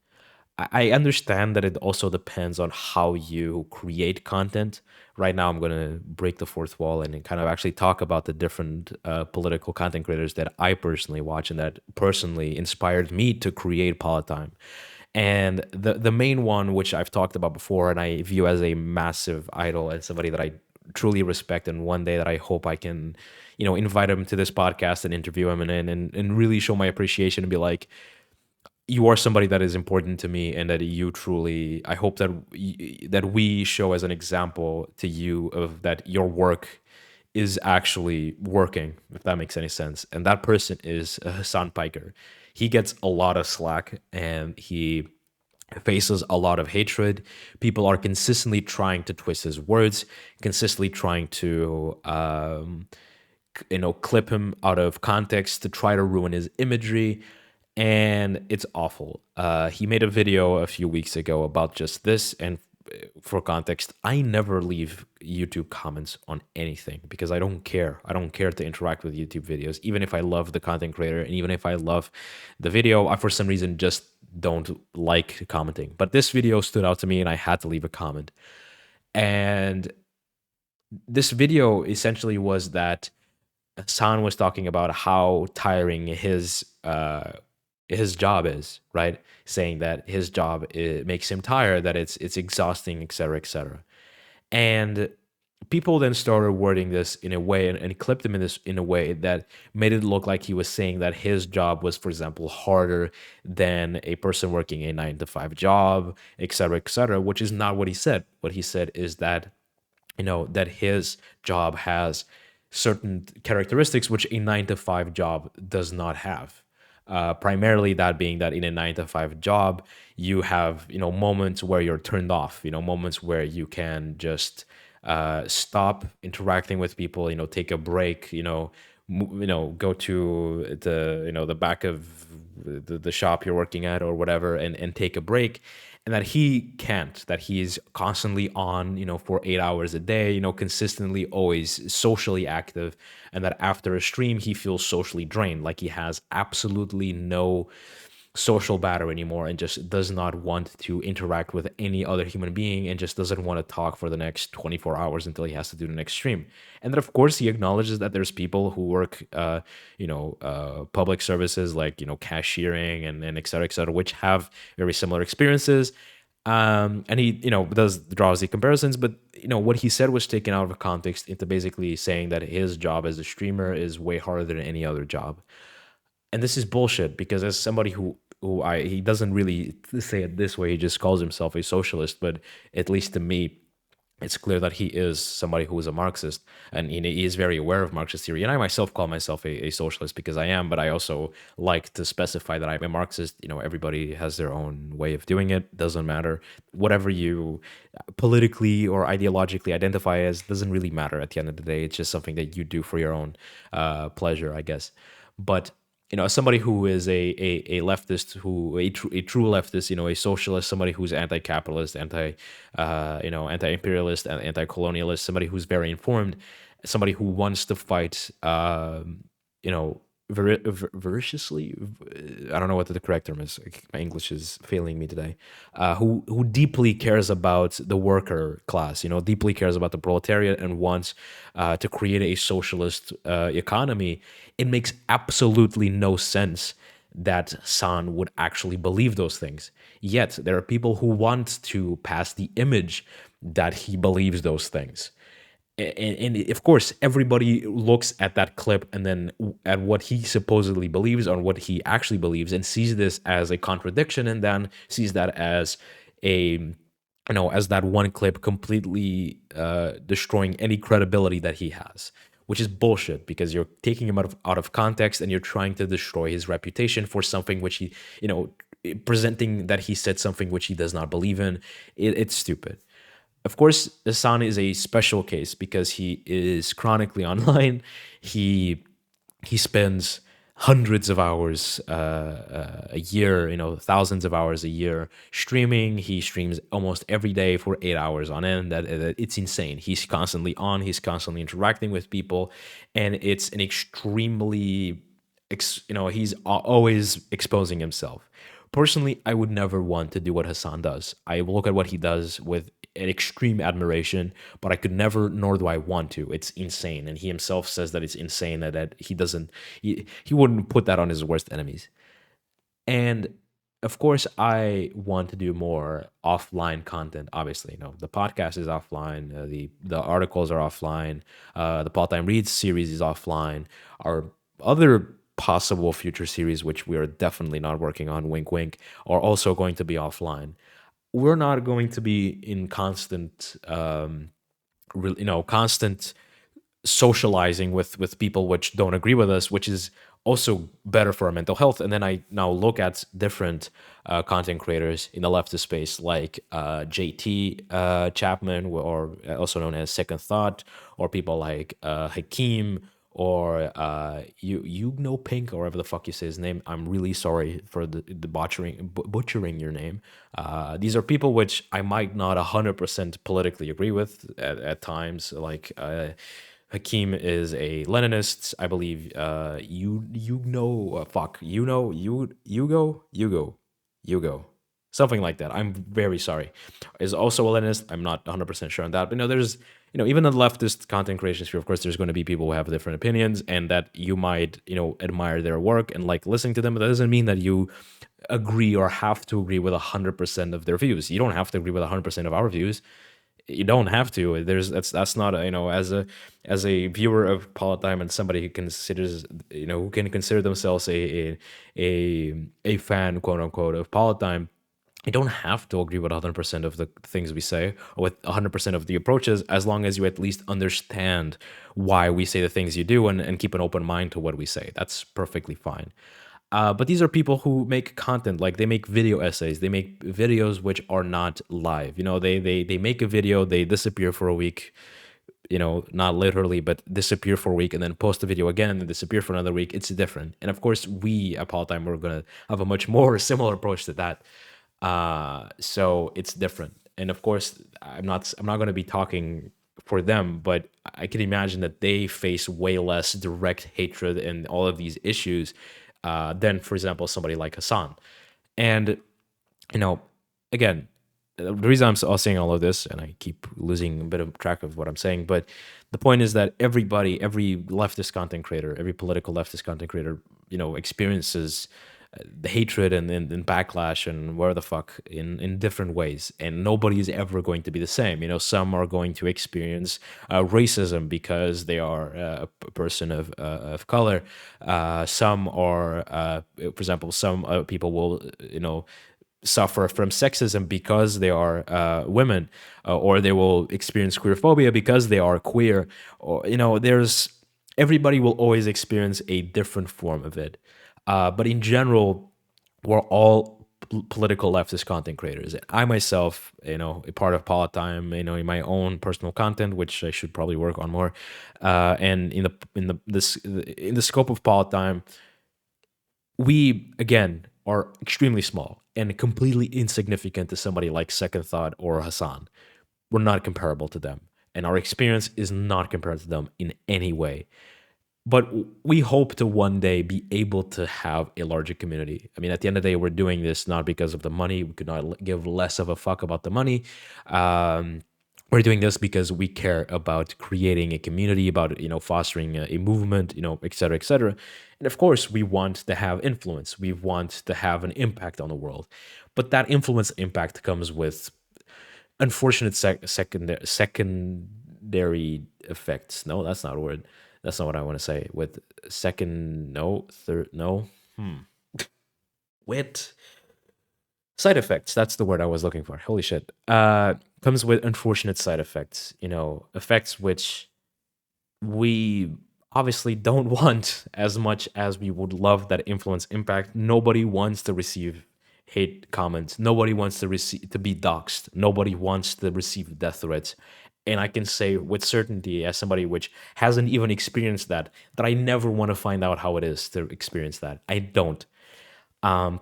Speaker 1: I understand that it also depends on how you create content. Right now, I'm going to break the fourth wall and kind of actually talk about the different political content creators that I personally watch and that personally inspired me to create Palatine. And the main one, which I've talked about before, and I view as a massive idol and somebody that I truly respect, and one day that I hope I can, invite him to this podcast and interview him and really show my appreciation and be like, you are somebody that is important to me, and that you truly, I hope that that we show as an example to you of that your work is actually working, if that makes any sense. And that person is Hassan Piker. He gets a lot of slack, and he faces a lot of hatred. People are consistently trying to twist his words, consistently trying to clip him out of context to try to ruin his imagery, and it's awful. He made a video a few weeks ago about just this, and for context, I never leave YouTube comments on anything, because I don't care. I don't care to interact with YouTube videos, even if I love the content creator and even if I love the video. I, for some reason, just don't like commenting. But this video stood out to me, and I had to leave a comment. And this video essentially was that Hassan was talking about how tiring his job is, right? Saying that his job, it makes him tired, that it's exhausting, etc., etc. And people then started wording this in a way, and clipped him in a way that made it look like he was saying that his job was, for example, harder than a person working a 9 to 5 job, etc., etc., which is not what he said. What he said is that that his job has certain characteristics which a 9 to 5 job does not have. Primarily, that being that in a 9 to 5 job, you have moments where you're turned off. Moments where you can just stop interacting with people. Take a break. Go to the back of the shop you're working at or whatever, and take a break. And that he can't, that he is constantly on, for 8 hours a day, consistently always socially active, and that after a stream, he feels socially drained, like he has absolutely no social battery anymore, and just does not want to interact with any other human being, and just doesn't want to talk for the next 24 hours until he has to do the next stream. And then, of course, he acknowledges that there's people who work public services, like cashiering and et cetera, which have very similar experiences. And he, does draws the comparisons, but what he said was taken out of context into basically saying that his job as a streamer is way harder than any other job. And this is bullshit, because as somebody he doesn't really say it this way, he just calls himself a socialist, but at least to me, it's clear that he is somebody who is a Marxist, and he is very aware of Marxist theory. And I myself call myself a socialist because I am, but I also like to specify that I'm a Marxist. Everybody has their own way of doing it. Doesn't matter. Whatever you politically or ideologically identify as doesn't really matter at the end of the day. It's just something that you do for your own pleasure, I guess. But as somebody who is a leftist, a true leftist, a socialist, somebody who's anti-capitalist, anti-imperialist, and anti-colonialist, somebody who's very informed, somebody who wants to fight, you know, voraciously. I don't know what the correct term is. My English is failing me today. Who deeply cares about the worker class, deeply cares about the proletariat, and wants to create a socialist economy. It makes absolutely no sense that San would actually believe those things. Yet there are people who want to pass the image that he believes those things. And of course, everybody looks at that clip and then at what he supposedly believes or what he actually believes, and sees this as a contradiction, and then sees that as as that one clip completely destroying any credibility that he has, which is bullshit, because you're taking him out of context, and you're trying to destroy his reputation for something which he, presenting that he said something which he does not believe in. It's stupid. Of course, Hassan is a special case because he is chronically online. He spends hundreds of hours a year, thousands of hours a year streaming. He streams almost every day for 8 hours on end. That it's insane. He's constantly on. He's constantly interacting with people, and it's an extremely, he's always exposing himself. Personally, I would never want to do what Hassan does. I look at what he does with an extreme admiration, but I could never, nor do I want to. It's insane. And he himself says that it's insane, that he wouldn't put that on his worst enemies. And of course, I want to do more offline content. Obviously, the podcast is offline, the articles are offline, the Politdigm Reads series is offline. Our other possible future series, which we are definitely not working on, wink wink, are also going to be offline. We're not going to be in constant constant socializing with people which don't agree with us, which is also better for our mental health. And then I now look at different content creators in the leftist space, like JT Chapman, or also known as Second Thought, or people like Hakeem, or you know Pink, or whatever the fuck you say his name. I'm really sorry for the butchering your name. These are people which I might not 100% politically agree with at times. Like Hakeem is a Leninist, I believe. Hugo, something like that. I'm very sorry. Is also a Leninist. I'm not 100% sure on that. But there's, even in the leftist content creation sphere, of course, there's going to be people who have different opinions, and that you might, admire their work and like listening to them. But that doesn't mean that you agree or have to agree with 100% of their views. You don't have to agree with 100% of our views. You don't have to. That's not as a viewer of Politdigm and somebody who considers, who can consider themselves a fan, quote unquote, of Politdigm. You don't have to agree with 100% of the things we say, or with 100% of the approaches, as long as you at least understand why we say the things you do, and keep an open mind to what we say. That's perfectly fine. But these are people who make content, like they make video essays, they make videos which are not live. They make a video, they disappear for a week, not literally, but disappear for a week, and then post the video again, and then disappear for another week. It's different. And of course, we at Politdigm, we're gonna have a much more similar approach to that. So it's different. And of course, I'm not going to be talking for them, but I can imagine that they face way less direct hatred and all of these issues than, for example, somebody like Hassan. And again, the reason I'm saying all of this, and I keep losing a bit of track of what I'm saying, but the point is that every leftist content creator, every political leftist content creator, experiences the hatred and backlash and where the fuck in different ways, and nobody's ever going to be the same. Some are going to experience racism because they are a person of color. Some are, for example, some people will suffer from sexism because they are women, or they will experience queerphobia because they are queer, or there's everybody will always experience a different form of it. But in general, we're all political leftist content creators. I myself, a part of Politdigm, in my own personal content, which I should probably work on more. And in the scope of Politdigm, we again are extremely small and completely insignificant to somebody like Second Thought or Hassan. We're not comparable to them, and our experience is not compared to them in any way. But we hope to one day be able to have a larger community. I mean, at the end of the day, we're doing this not because of the money. We could not give less of a fuck about the money. We're doing this because we care about creating a community, about fostering a movement, et cetera, et cetera. And of course, we want to have influence. We want to have an impact on the world. But that influence impact comes with unfortunate secondary effects. No, that's not a word. That's not what I want to say. With second, no, third, no. With side effects. That's the word I was looking for. Holy shit. Comes with unfortunate side effects. Effects which we obviously don't want as much as we would love that influence impact. Nobody wants to receive hate comments. Nobody wants to be doxxed. Nobody wants to receive death threats. And I can say with certainty, as somebody which hasn't even experienced that I never want to find out how it is to experience that. I don't. Um,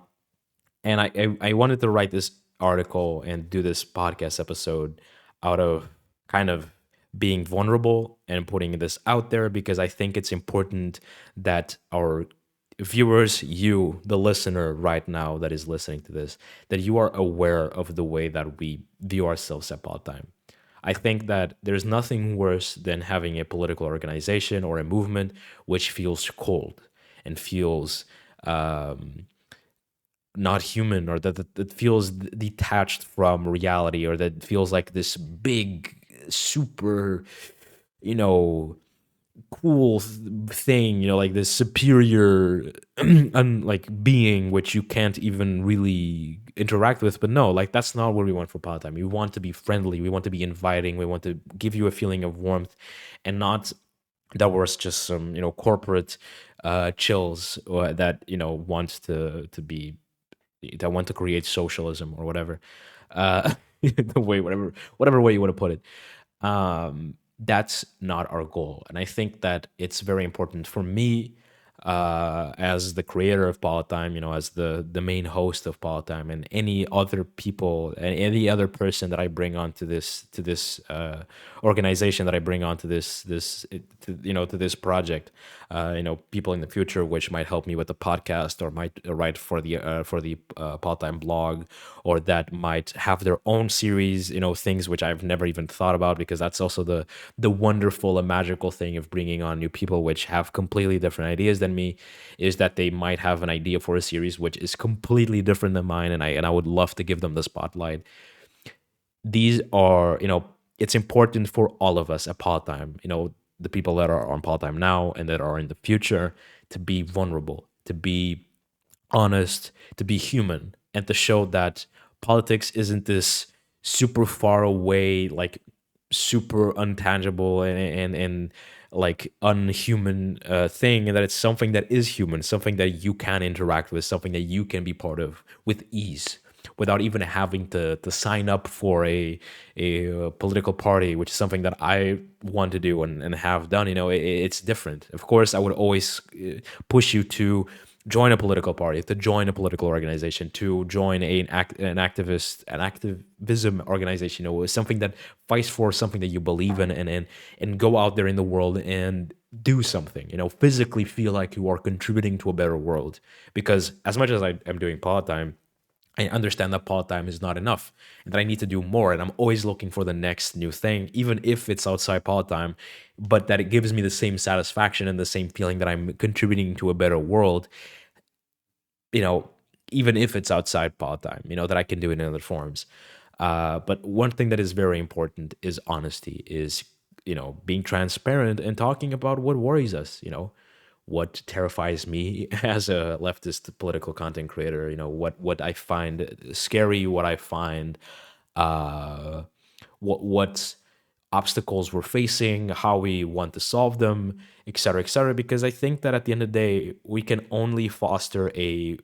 Speaker 1: and I wanted to write this article and do this podcast episode out of kind of being vulnerable and putting this out there, because I think it's important that our viewers, you, the listener right now that is listening to this, that you are aware of the way that we view ourselves at Politdigm. I think that there's nothing worse than having a political organization or a movement which feels cold and feels not human, or that feels detached from reality, or that feels like this big, super, you know, cool thing, like this superior like being which you can't even really interact with. But no, like that's not what we want for Palatine. We want to be friendly, we want to be inviting, we want to give you a feeling of warmth, and not that was just some corporate chills that wants to be, that want to create socialism or whatever, the way, whatever way you want to put it. That's not our goal. And I think that it's very important for me, as the creator of Politdigm, as the main host of Politdigm, and any other people and any other person that I bring onto this organization, that I bring onto to this project, people in the future which might help me with the podcast, or might write for the Politdigm blog, or that might have their own series, things which I've never even thought about, because that's also the wonderful and magical thing of bringing on new people which have completely different ideas than me, is that they might have an idea for a series which is completely different than mine, and I would love to give them the spotlight. These are, it's important for all of us at Politdigm, the people that are on Politdigm now and that are in the future, to be vulnerable, to be honest, to be human, and to show that politics isn't this super far away, like super untangible and like unhuman thing, and that it's something that is human, something that you can interact with, something that you can be part of with ease, without even having to sign up for a political party, which is something that I want to do and have done. It's different. Of course, I would always push you to join a political party, to join a political organization, to join an activism organization, something that fights for something that you believe in, and go out there in the world and do something, physically feel like you are contributing to a better world. Because as much as I am doing Politdigm, I understand that Politdigm is not enough, and that I need to do more. And I'm always looking for the next new thing, even if it's outside Politdigm, but that it gives me the same satisfaction and the same feeling that I'm contributing to a better world. you know, even if it's outside part time, that I can do it in other forms. But one thing that is very important is honesty, is, being transparent and talking about what worries us, what terrifies me as a leftist political content creator, what I find scary, what I find, uh, what obstacles we're facing, how we want to solve them, et cetera, et cetera. Because I think that at the end of the day, we can only foster a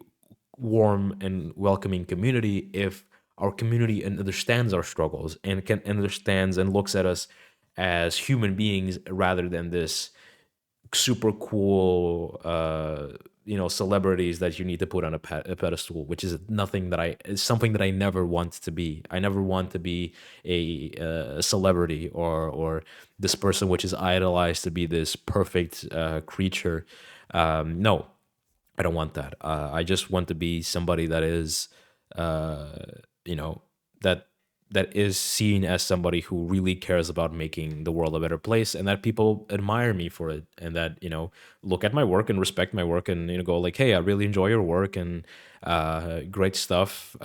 Speaker 1: warm and welcoming community if our community understands our struggles and can understands and looks at us as human beings rather than this super cool celebrities that you need to put on a pedestal, which is nothing that I is something that I never want to be. I never want to be a celebrity, or this person which is idolized to be this perfect creature. No, I don't want that. I just want to be somebody that is, uh, you know, that that is seen as somebody who really cares about making the world a better place, and that people admire me for it, and that look at my work and respect my work, and go like, hey, I really enjoy your work, and great stuff.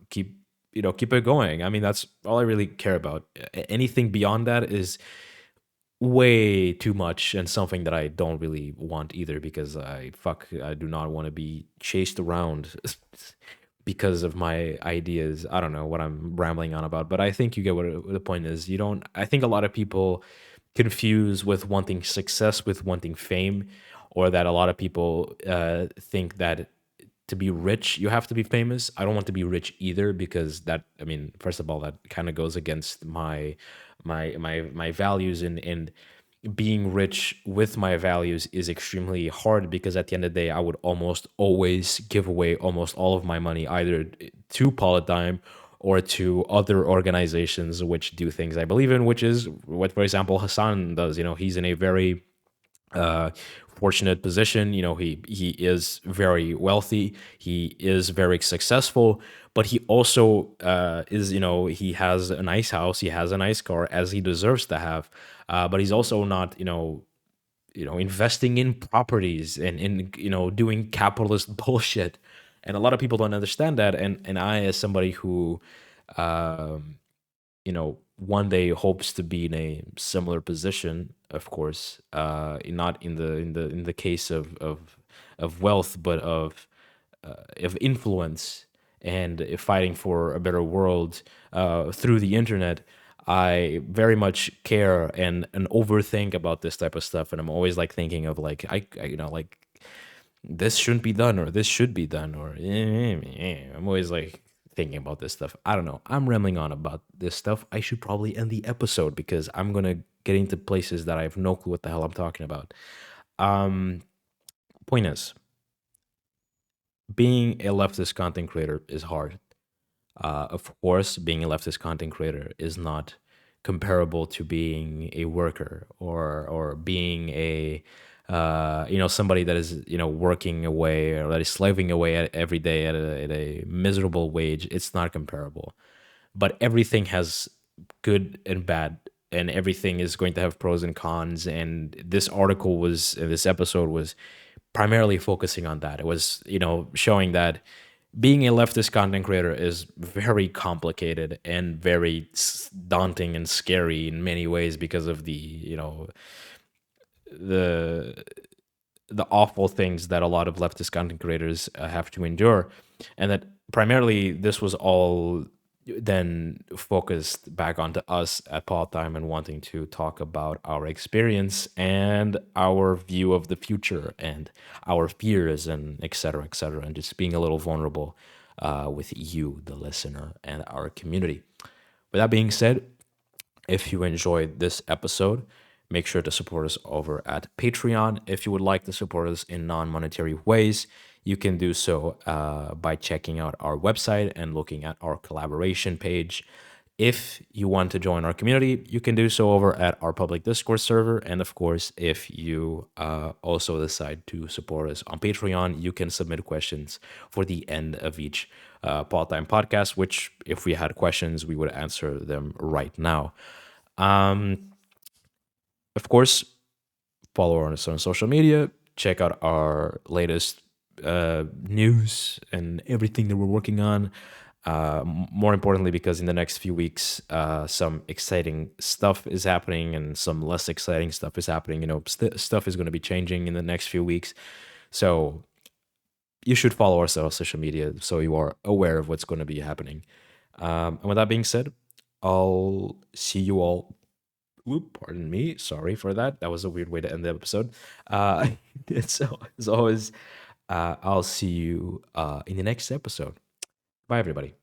Speaker 1: Keep it going. I mean, that's all I really care about. Anything beyond that is way too much, and something that I don't really want either, because I do not want to be chased around because of my ideas. I don't know what I'm rambling on about, but I think you get what the point is. You don't I think a lot of people confuse with wanting success with wanting fame, or that a lot of people think that to be rich you have to be famous. I don't want to be rich either, because that, I mean, first of all, that kind of goes against my values, and being rich with my values is extremely hard, because at the end of the day I would almost always give away almost all of my money either to Politdigm or to other organizations which do things I believe in, which is what, for example, Hassan does. He's in a very uh, fortunate position. He is very wealthy. He is very successful, but he also is, he has a nice house. He has a nice car, as he deserves to have. But he's also not, investing in properties and in, doing capitalist bullshit. And a lot of people don't understand that. And I, as somebody who, um, one day hopes to be in a similar position, of course, not in the case of wealth, but of influence, and fighting for a better world through the internet. I very much care and overthink about this type of stuff, and I'm always like thinking of like like this shouldn't be done, or this should be done, or I'm always like thinking about this stuff. I don't know. I'm rambling on about this stuff. I should probably end the episode, because I'm gonna get into places that I have no clue what the hell I'm talking about. Um, Point is, being a leftist content creator is hard. Of course, being a leftist content creator is not comparable to being a worker, or being a somebody that is working away, or that is slaving away every day at a miserable wage. It's not comparable. But everything has good and bad, and everything is going to have pros and cons. And this episode was primarily focusing on that. It was showing that being a leftist content creator is very complicated and very daunting and scary in many ways, because of the the awful things that a lot of leftist content creators have to endure. And that primarily this was all then focused back onto us at Paul Time, and wanting to talk about our experience and our view of the future and our fears, and et cetera, and just being a little vulnerable with you, the listener, and our community. With that being said, if you enjoyed this episode, make sure to support us over at Patreon. If you would like to support us in non monetary ways, you can do so by checking out our website and looking at our collaboration page. If you want to join our community, you can do so over at our public Discourse server. And of course, if you also decide to support us on Patreon, you can submit questions for the end of each Part-Time podcast, which, if we had questions, we would answer them right now. Um, of course, follow us on social media. Check out our latest news and everything that we're working on. More importantly, because in the next few weeks, some exciting stuff is happening and some less exciting stuff is happening. Stuff is going to be changing in the next few weeks. So you should follow us on social media so you are aware of what's going to be happening. And with that being said, I'll see you all. Oop, pardon me. Sorry for that. That was a weird way to end the episode. Uh, so, as always, I'll see you in the next episode. Bye, everybody.